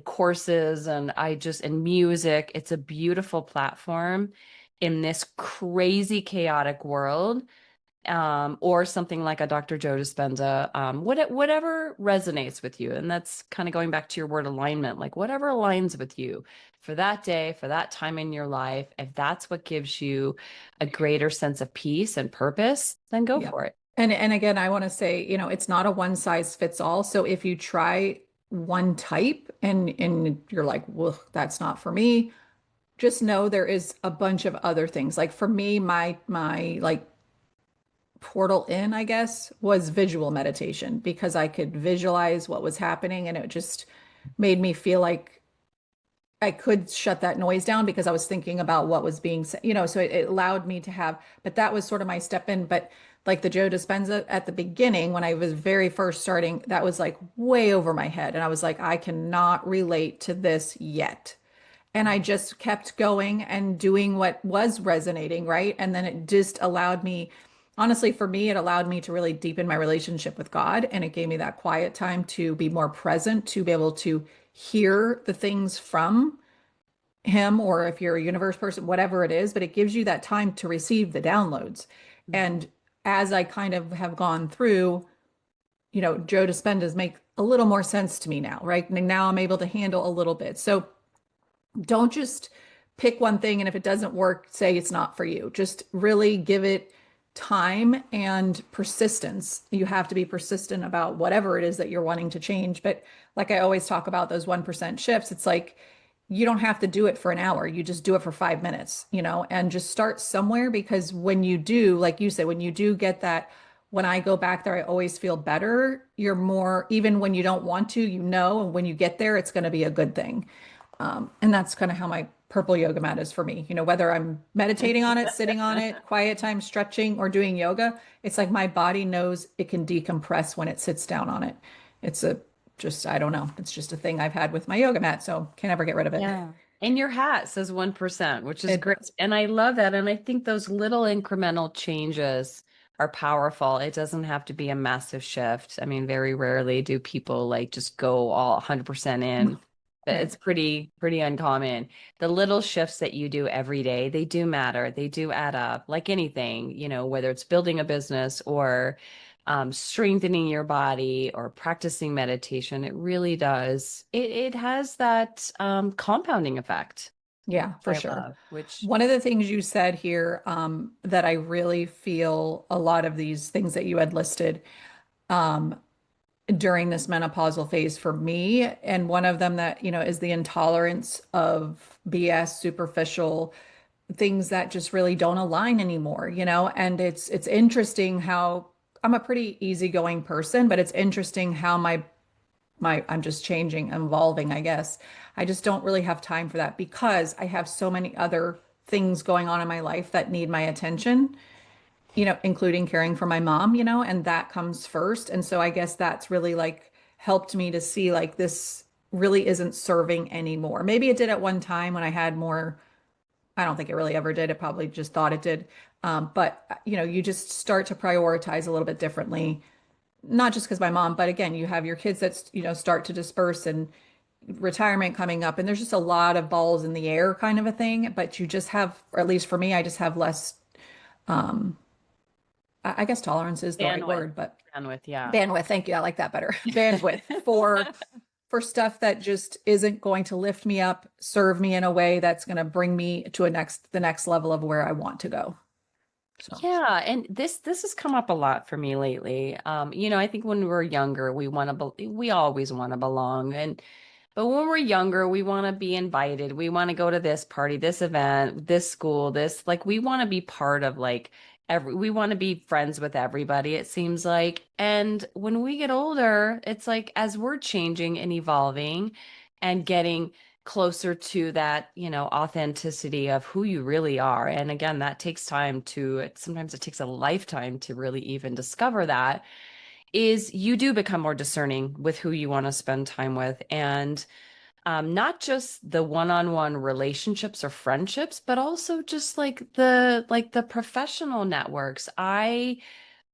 courses and music. It's a beautiful platform in this crazy chaotic world. Or something like a Dr. Joe Dispenza, whatever resonates with you. And that's kind of going back to your word alignment, like whatever aligns with you for that day, for that time in your life. If that's what gives you a greater sense of peace and purpose, then go
Yeah.
for it.
And again, I want to say, it's not a one size fits all. So if you try one type and you're like, well, that's not for me, just know there is a bunch of other things. Like for me, my like portal in, I guess, was visual meditation because I could visualize what was happening and it just made me feel like I could shut that noise down because I was thinking about what was being said, so it allowed me to have, but that was sort of my step in. But like the Joe Dispenza at the beginning, when I was very first starting, that was like way over my head. And I was like, I cannot relate to this yet. And I just kept going and doing what was resonating, right? And then it just allowed me, honestly, for me, it allowed me to really deepen my relationship with God. And it gave me that quiet time to be more present, to be able to hear the things from Him, or if you're a universe person, whatever it is, but it gives you that time to receive the downloads.
Mhm.
And as I kind of have gone through, Joe Dispenza's make a little more sense to me now, right? And now I'm able to handle a little bit. So don't just pick one thing and if it doesn't work, say it's not for you. Just really give it time and persistence. You have to be persistent about whatever it is that you're wanting to change. But like I always talk about those 1% shifts, it's like you don't have to do it for an hour. You just do it for 5 minutes, and just start somewhere because when you do, like you said, when you do get that, when I go back there, I always feel better. You're more, even when you don't want to, and when you get there, it's going to be a good thing. And that's kind of how my purple yoga mat is for me. Whether I'm meditating on it, sitting on it, quiet time, stretching, or doing yoga, it's like my body knows it can decompress when it sits down on it. It's I don't know. It's just a thing I've had with my yoga mat, so can't ever get rid of it.
Yeah. And your hat says 1%, which is
It
great.
does.
And I love that. And I think those little incremental changes are powerful. It doesn't have to be a massive shift. I mean, very rarely do people like just go all 100% in. But
Right.
it's pretty uncommon. The little shifts that you do every day, they do matter. They do add up, like anything, whether it's building a business or strengthening your body or practicing meditation. It really does. It has that compounding effect,
Yeah, for
I
sure.
love, which
One of the things you said here, that I really feel a lot of these things that you had listed, um, during this menopausal phase for me. And one of them that, is the intolerance of BS, superficial things that just really don't align anymore, and it's interesting how I'm a pretty easygoing person, but it's interesting how my I'm just changing, evolving, I guess. I just don't really have time for that because I have so many other things going on in my life that need my attention, including caring for my mom, and that comes first. And so I guess that's really like helped me to see like this really isn't serving anymore. Maybe it did at one time when I had more. I don't think it really ever did. It probably just thought it did. But you just start to prioritize a little bit differently, not just because my mom, but again, you have your kids that, start to disperse and retirement coming up, and there's just a lot of balls in the air kind of a thing. But you just have, or at least for me, I just have less, um, I guess tolerance is the right
bandwidth,
word, but
bandwidth, yeah.
bandwidth. Thank you. I like that better. Bandwidth for stuff that just isn't going to lift me up, serve me in a way that's going to bring me to the next level of where I want to go. So,
Yeah, and this has come up a lot for me lately. I think when we're younger, we always want to belong, and but when we're younger, we want to be invited. We want to go to this party, this event, this school, this like we want to be part of like we want to be friends with everybody, it seems like. And when we get older, it's like as we're changing and evolving and getting closer to that, authenticity of who you really are. And again, that takes time to, sometimes it takes a lifetime to really even discover that, is you do become more discerning with who you want to spend time with. And not just the one-on-one relationships or friendships, but also just like the professional networks. I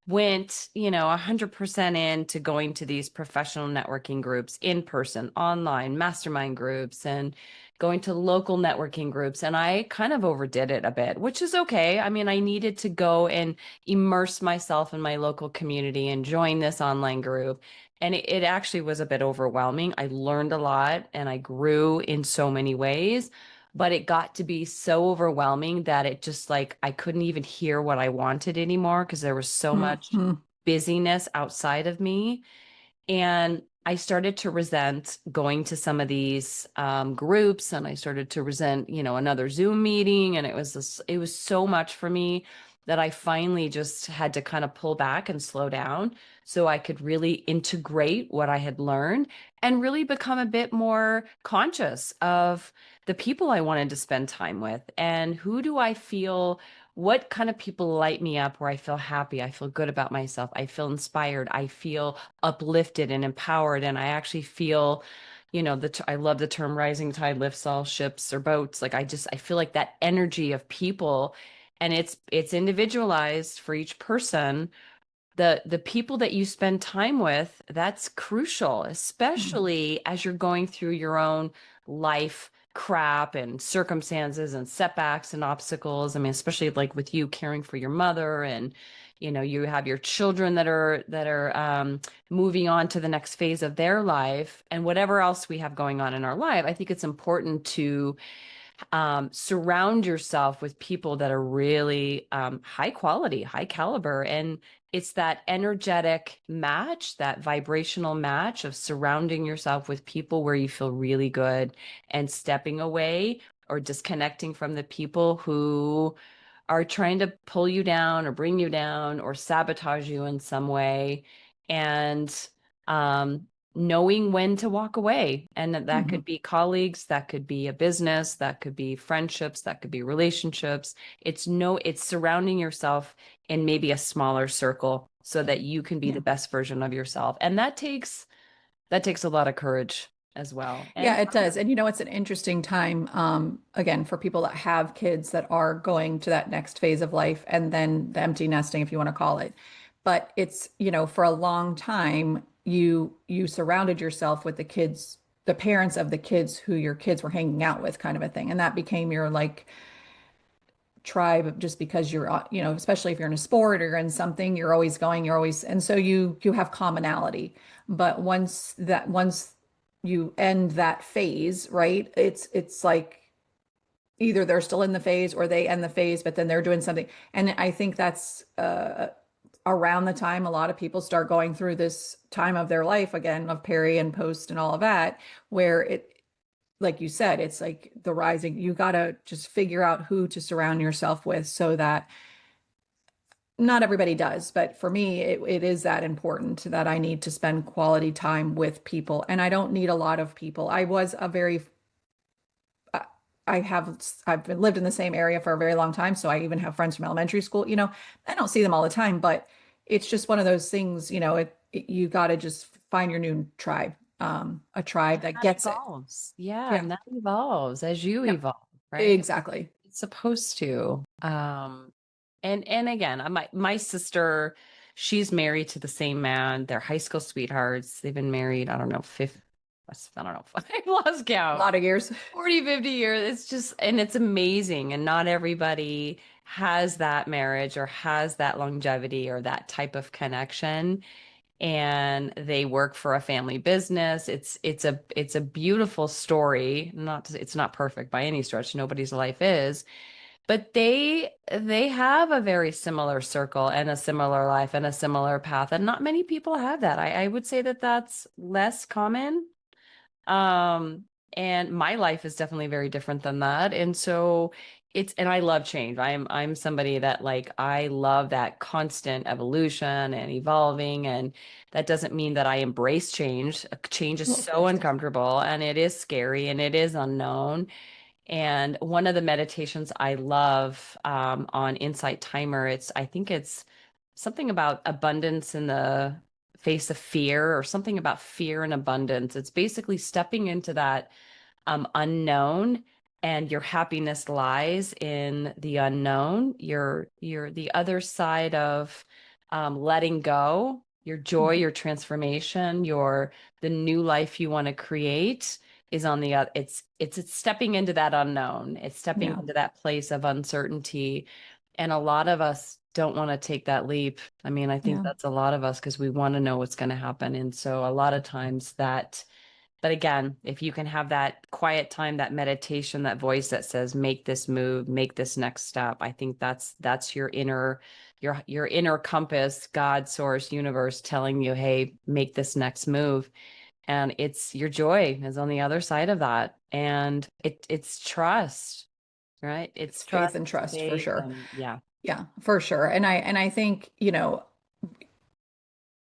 went, 100% into going to these professional networking groups in person, online, mastermind groups, and going to local networking groups. And I kind of overdid it a bit, which is okay. I mean, I needed to go and immerse myself in my local community and join this online group. And it actually was a bit overwhelming. I learned a lot and I grew in so many ways, but it got to be so overwhelming that it just like I couldn't even hear what I wanted anymore because there was so much
Mhm.
busyness outside of me. And I started to resent going to some of these groups, and I started to resent, another Zoom meeting. And it was so much for me that I finally just had to kind of pull back and slow down so I could really integrate what I had learned and really become a bit more conscious of the people I wanted to spend time with and who do I feel, what kind of people light me up where I feel happy, I feel good about myself, I feel inspired, I feel uplifted and empowered, and I actually feel, I love the term rising tide lifts all ships or boats. Like I feel like that energy of people, and it's individualized for each person. The people that you spend time with, that's crucial,
Mhm.
especially as you're going through your own life crap and circumstances and setbacks and obstacles. I mean, especially like with you caring for your mother, and you have your children that are moving on to the next phase of their life, and whatever else we have going on in our life. I think it's important to surround yourself with people that are really high quality, high caliber. And it's that energetic match, that vibrational match of surrounding yourself with people where you feel really good and stepping away or disconnecting from the people who are trying to pull you down or bring you down or sabotage you in some way. And um, knowing when to walk away. And that
Mhm.
could be colleagues, that could be a business, that could be friendships, that could be relationships. It's surrounding yourself in maybe a smaller circle so that you can be
Yeah.
the best version of yourself. And that takes a lot of courage as well.
Yeah,
And
it does. And it's an interesting time, again, for people that have kids that are going to that next phase of life and then the empty nesting, if you want to call it. But it's, for a long time, you surrounded yourself with the kids, the parents of the kids who your kids were hanging out with, kind of a thing. And that became your like tribe just because you're, especially if you're in a sport or you're in something, you're always, and so you have commonality. But once you end that phase, right? It's like either they're still in the phase or they end the phase, but then they're doing something. And I think that's around the time a lot of people start going through this time of their life again of peri and post and all of that, where like you said, it's like the rising, you got to just figure out who to surround yourself with so that not everybody does, but for me, it is that important that I need to spend quality time with people. And I don't need a lot of people. I was a very, uh, I've been lived in the same area for a very long time. So I even have friends from elementary school, I don't see them all the time, but it's just one of those things, you got to just find your new tribe, a tribe that
that
gets it.
evolves. Yeah,
Yeah.
and that evolves as you
Yep.
evolve, right?
Exactly.
It's supposed to. And again, my sister, she's married to the same man. They're high school sweethearts. They've been married, I don't know, I don't know, I lost
A
count.
lot of years.
40, 50 years. It's just, and it's amazing. And not everybody has that marriage or has that longevity or that type of connection, and they work for a family business. It's a beautiful story. It's not perfect by any stretch. Nobody's life is, but they have a very similar circle and a similar life and a similar path, and not many people have that. I would say that that's less common. Um, and my life is definitely very different than that. And so And I love change. I'm somebody that like I love that constant evolution and evolving, and that doesn't mean that I embrace change. Change is
Well, of
so
course.
uncomfortable and it is scary and it is unknown. And one of the meditations I love on Insight Timer, I think it's something about abundance in the face of fear, or something about fear and abundance. It's basically stepping into that unknown, and your happiness lies in the unknown. You're the other side of letting go, your joy,
Mhm.
your transformation, the new life you want to create is on the other. It's stepping into that unknown. It's stepping
Yeah.
into that place of uncertainty. And a lot of us don't want to take that leap. I mean, I think
Yeah.
that's a lot of us because we want to know what's going to happen. And so a lot of times that, but again, if you can have that quiet time, that meditation, that voice that says, make this move, make this next step, I think that's your inner compass, God, source, universe telling you, hey, make this next move. And it's your joy is on the other side of that. And it's trust, right? It's
It's faith
trust,
and trust for
faith,
sure.
and yeah.
Yeah, for sure. And I think,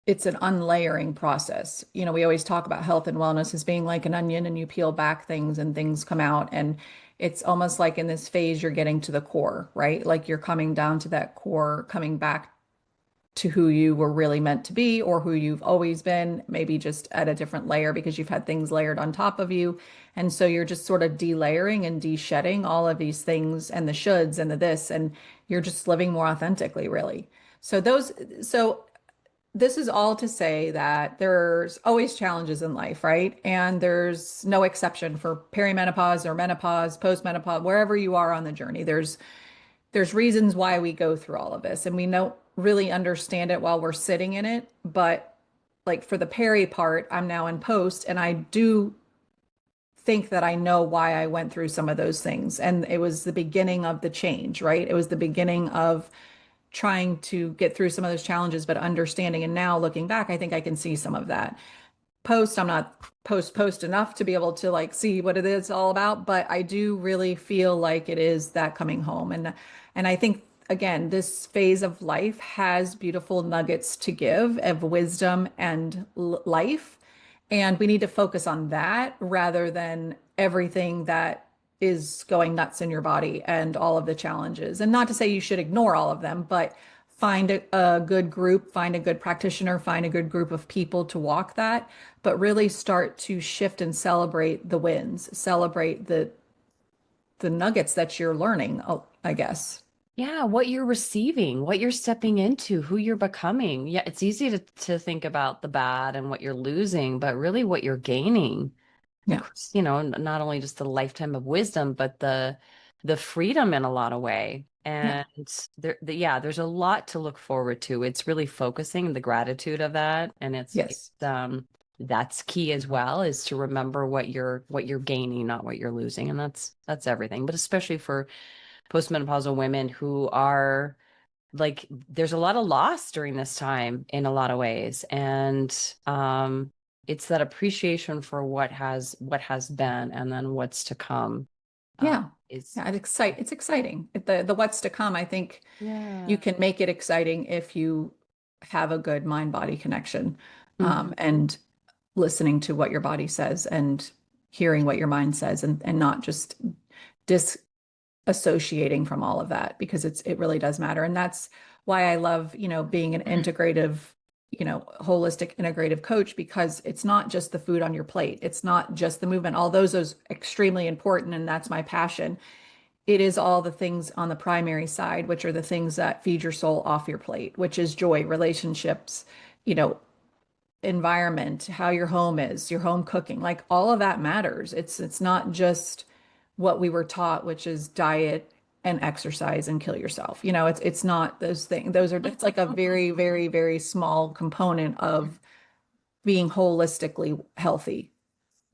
it's an unlayering process. We always talk about health and wellness as being like an onion, and you peel back things and things come out. And it's almost like in this phase, you're getting to the core, right? Like you're coming down to that core, coming back to who you were really meant to be or who you've always been, maybe just at a different layer because you've had things layered on top of you. And so you're just sort of delayering and de-shedding all of these things and the shoulds and the this, and you're just living more authentically, really. So this is all to say that there's always challenges in life, right? And there's no exception for perimenopause or menopause, postmenopause, wherever you are on the journey. There's reasons why we go through all of this, and we don't really understand it while we're sitting in it. But like for the Peri part, I'm now in post, and I do think that I know why I went through some of those things. And it was the beginning of the change, right? It was the beginning of trying to get through some of those challenges, but understanding. And now looking back, I think I can see some of that. I'm not post enough to be able to like see what it is all about, but I do really feel like it is that coming home. And I think again, this phase of life has beautiful nuggets to give of wisdom and life. And we need to focus on that rather than everything that is going nuts in your body and all of the challenges. And not to say you should ignore all of them, but find a good group, find a good practitioner, find a good group of people to walk that, but really start to shift and celebrate the wins, celebrate the nuggets that you're learning, I guess.
Yeah, what you're receiving, what you're stepping into, who you're becoming. Yeah, it's easy to think about the bad and what you're losing, but really what you're gaining. Of
Yeah.
course, not only just the lifetime of wisdom, but the freedom in a lot of way.
Yeah.
And yeah, there's a lot to look forward to. It's really focusing the gratitude of that, and
Yes.
that's key as well, is to remember what you're gaining, not what you're losing, and that's everything. But especially for postmenopausal women who are like, there's a lot of loss during this time in a lot of ways, and it's that appreciation for what has been and then what's to come
Yeah.
is
Yeah, it's exciting. The what's to come, I think you
yeah.
can make it exciting if you have a good mind-body connection,
Mhm.
and listening to what your body says and hearing what your mind says, and not just disassociating from all of that, because it really does matter. And that's why I love, being an integrative, holistic integrative coach, because it's not just the food on your plate. It's not just the movement. All those extremely important, and that's my passion. It is all the things on the primary side, which are the things that feed your soul off your plate, which is joy, relationships, you know, environment, how your home is, your home cooking, like all of that matters. It's not just what we were taught, which is diet and exercise and kill yourself. It's not those things. It's like a very, very, very small component of being holistically healthy.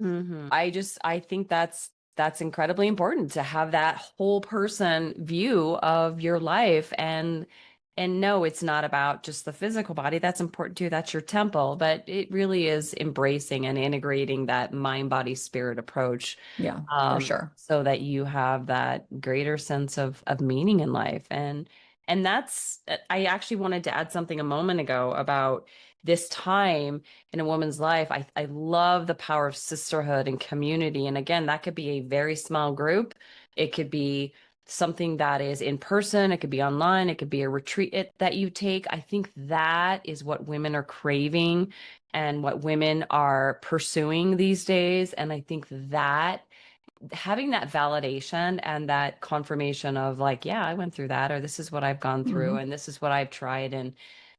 I think that's incredibly important to have that whole person view of your life, And no, it's not about just the physical body. That's important too. That's your temple, but it really is embracing and integrating that mind, body, spirit approach,
Yeah, for sure.
so that you have that greater sense of meaning in life. And that's, I actually wanted to add something a moment ago about this time in a woman's life. I love the power of sisterhood and community. And again, that could be a very small group. It could be something that is in person, it could be online, it could be a retreat that you take. I think that is what women are craving and what women are pursuing these days. And I think that having that validation and that confirmation of like, yeah, I went through that, or this is what I've gone through,
Hmm.
and this is what I've tried. And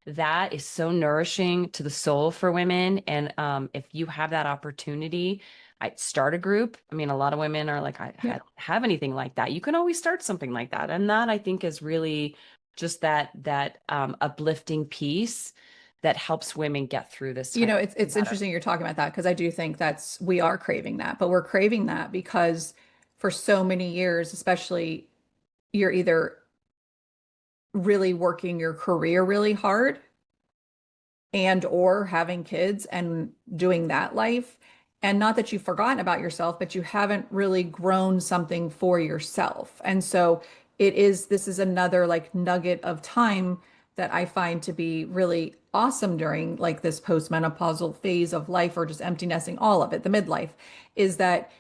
that is so nourishing to the soul for women. And if you have that opportunity, I start a group. I mean, a lot of women are like,
Yeah.
don't have anything like that. You can always start something like that. And that I think is really just that uplifting piece that helps women get through this
You
time
know, it's
better.
interesting you're talking about that because I do think that's we are craving that, but we're craving that because for so many years, especially you're either really working your career really hard and or having kids and doing that life. And not that you've forgotten about yourself, but you haven't really grown something for yourself. And so this is another like nugget of time that I find to be really awesome during like this postmenopausal phase of life or just empty nesting, all of it, the midlife, is that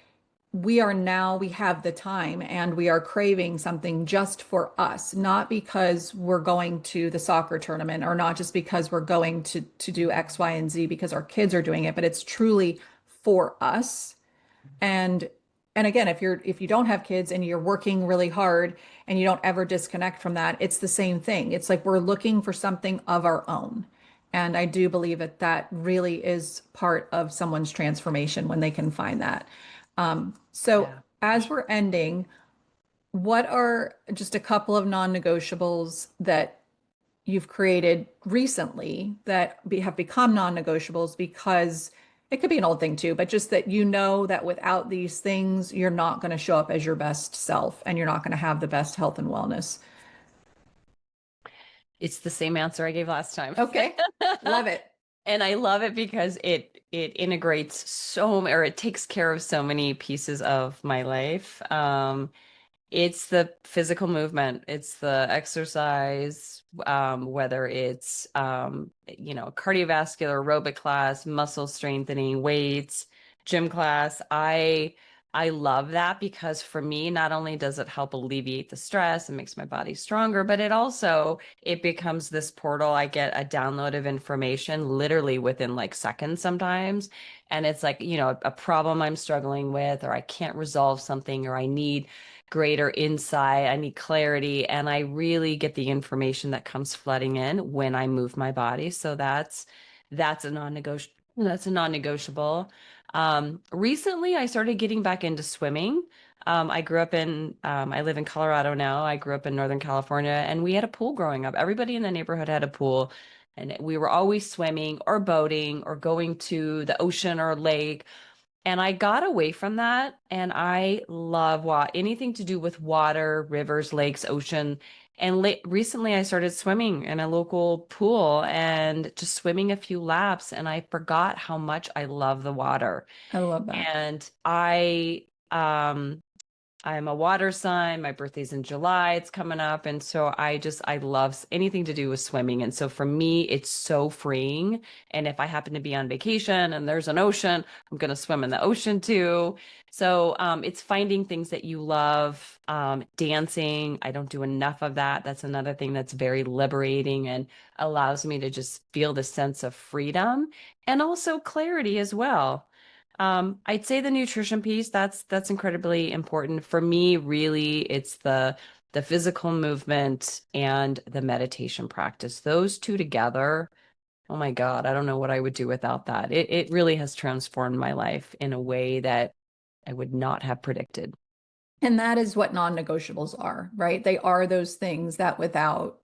we have the time and we are craving something just for us, not because we're going to the soccer tournament or not just because we're going to do X, Y, and Z because our kids are doing it, but it's truly for us. And again, if you don't have kids and you're working really hard and you don't ever disconnect from that, it's the same thing. It's like we're looking for something of our own. And I do believe that that really is part of someone's transformation when they can find that. So
Yeah.
as we're ending, what are just a couple of non-negotiables that you've created recently that have become non-negotiables because it could be an old thing too, but just that you know that without these things, you're not going to show up as your best self and you're not going to have the best health and wellness.
It's the same answer I gave last time.
Okay. Love it.
And I love it because it integrates or it takes care of so many pieces of my life. It's the physical movement, it's the exercise, whether it's cardiovascular aerobic class, muscle strengthening, weights, gym class. I love that because for me, not only does it help alleviate the stress and makes my body stronger, but it becomes this portal. I get a download of information literally within like seconds sometimes. And it's like, a problem I'm struggling with, or I can't resolve something, or I need greater insight, I need clarity, and I really get the information that comes flooding in when I move my body. So that's a non-negotiable. That's a non-negotiable. Recently, I started getting back into swimming. I live in Colorado now. I grew up in Northern California, and we had a pool growing up. Everybody in the neighborhood had a pool, and we were always swimming or boating or going to the ocean or lake. And I got away from that. And I love anything to do with water, rivers, lakes, ocean. And recently I started swimming in a local pool and just swimming a few laps. And I forgot how much I love the water.
I love that.
And I'm a water sign. My birthday's in July. It's coming up. And so I love anything to do with swimming. And so for me, it's so freeing. And if I happen to be on vacation and there's an ocean, I'm going to swim in the ocean too. So it's finding things that you love. Dancing, I don't do enough of that. That's another thing that's very liberating and allows me to just feel the sense of freedom and also clarity as well. I'd say the nutrition piece, that's incredibly important. For me, really, it's the physical movement and the meditation practice. Those two together, oh my God, I don't know what I would do without that. It really has transformed my life in a way that I would not have predicted.
And that is what non-negotiables are, right? They are those things that without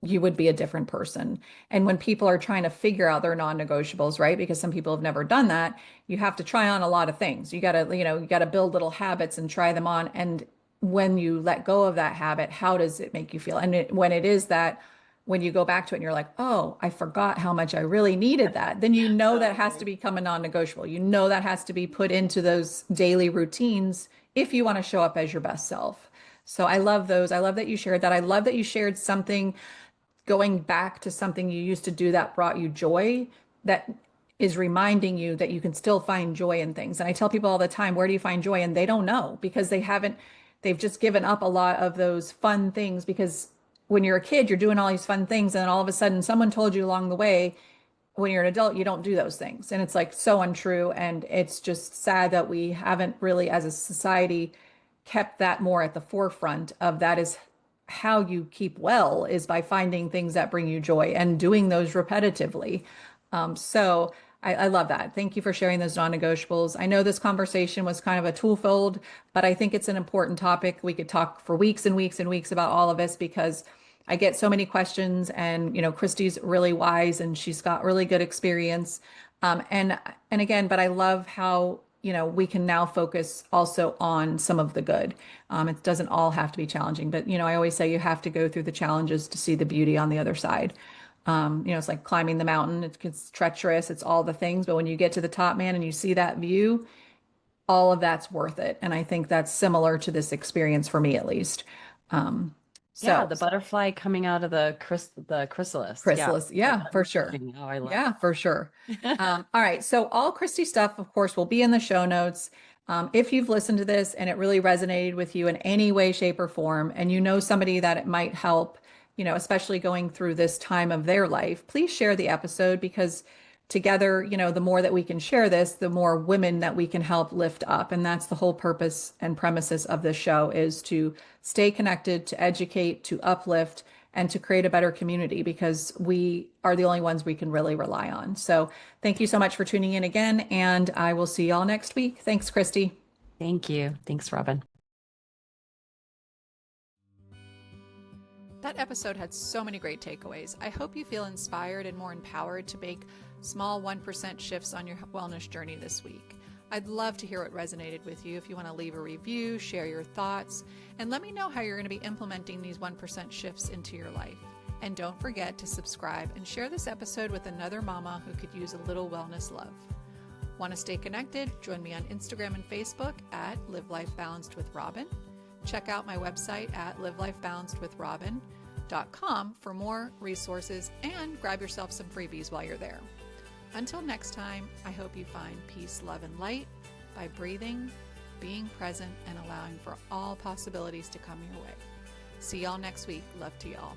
you would be a different person. And when people are trying to figure out their non-negotiables, right? Because some people have never done that, you have to try on a lot of things. You got to build little habits and try them on. And when you let go of that habit, how does it make you feel? And when it is that when you go back to it and you're like, oh, I forgot how much I really needed that, then you know that has to
Totally.
become a non-negotiable. You know that has to be put into those daily routines if you want to show up as your best self. So I love those. I love that you shared that. I love that you shared something going back to something you used to do that brought you joy, that is reminding you that you can still find joy in things. And I tell people all the time, where do you find joy? And they don't know because they've just given up a lot of those fun things because when you're a kid, you're doing all these fun things. And then all of a sudden, someone told you along the way, when you're an adult, you don't do those things. And it's like so untrue. And it's just sad that we haven't really, as a society, kept that more at the forefront of that is how you keep well is by finding things that bring you joy and doing those repetitively. So I love that. Thank you for sharing those non-negotiables. I know this conversation was kind of a twofold, but I think it's an important topic. We could talk for weeks and weeks and weeks about all of this because I get so many questions and, Christy's really wise and she's got really good experience. And again, but I love how, we can now focus also on some of the good. It doesn't all have to be challenging, but, I always say you have to go through the challenges to see the beauty on the other side. It's like climbing the mountain. It's treacherous. It's all the things. But when you get to the top, man, and you see that view, all of that's worth it. And I think that's similar to this experience for me, at least. Um,
Yeah,
so
the butterfly coming out of the chrysalis. Yeah.
chrysalis, yeah, for sure.
Unfolding. Oh, I love
Yeah, for sure.
that.
All right. So all Christy stuff, of course, will be in the show notes. If you've listened to this and it really resonated with you in any way, shape, or form, and you know somebody that it might help, especially going through this time of their life, please share the episode because together, the more that we can share this, the more women that we can help lift up. And that's the whole purpose and premises of this show is to stay connected, to educate, to uplift, and to create a better community because we are the only ones we can really rely on. So thank you so much for tuning in again, and I will see y'all next week. Thanks, Christy.
Thank you. Thanks, Robin.
That episode had so many great takeaways. I hope you feel inspired and more empowered to make small 1% shifts on your wellness journey this week. I'd love to hear what resonated with you. If you want to leave a review, share your thoughts, and let me know how you're going to be implementing these 1% shifts into your life. And don't forget to subscribe and share this episode with another mama who could use a little wellness love. Want to stay connected? Join me on Instagram and Facebook at Live Life Balanced with Robin. Check out my website at livelifebalancedwithrobin.com for more resources and grab yourself some freebies while you're there. Until next time, I hope you find peace, love, and light by breathing, being present, and allowing for all possibilities to come your way. See y'all next week. Love to y'all.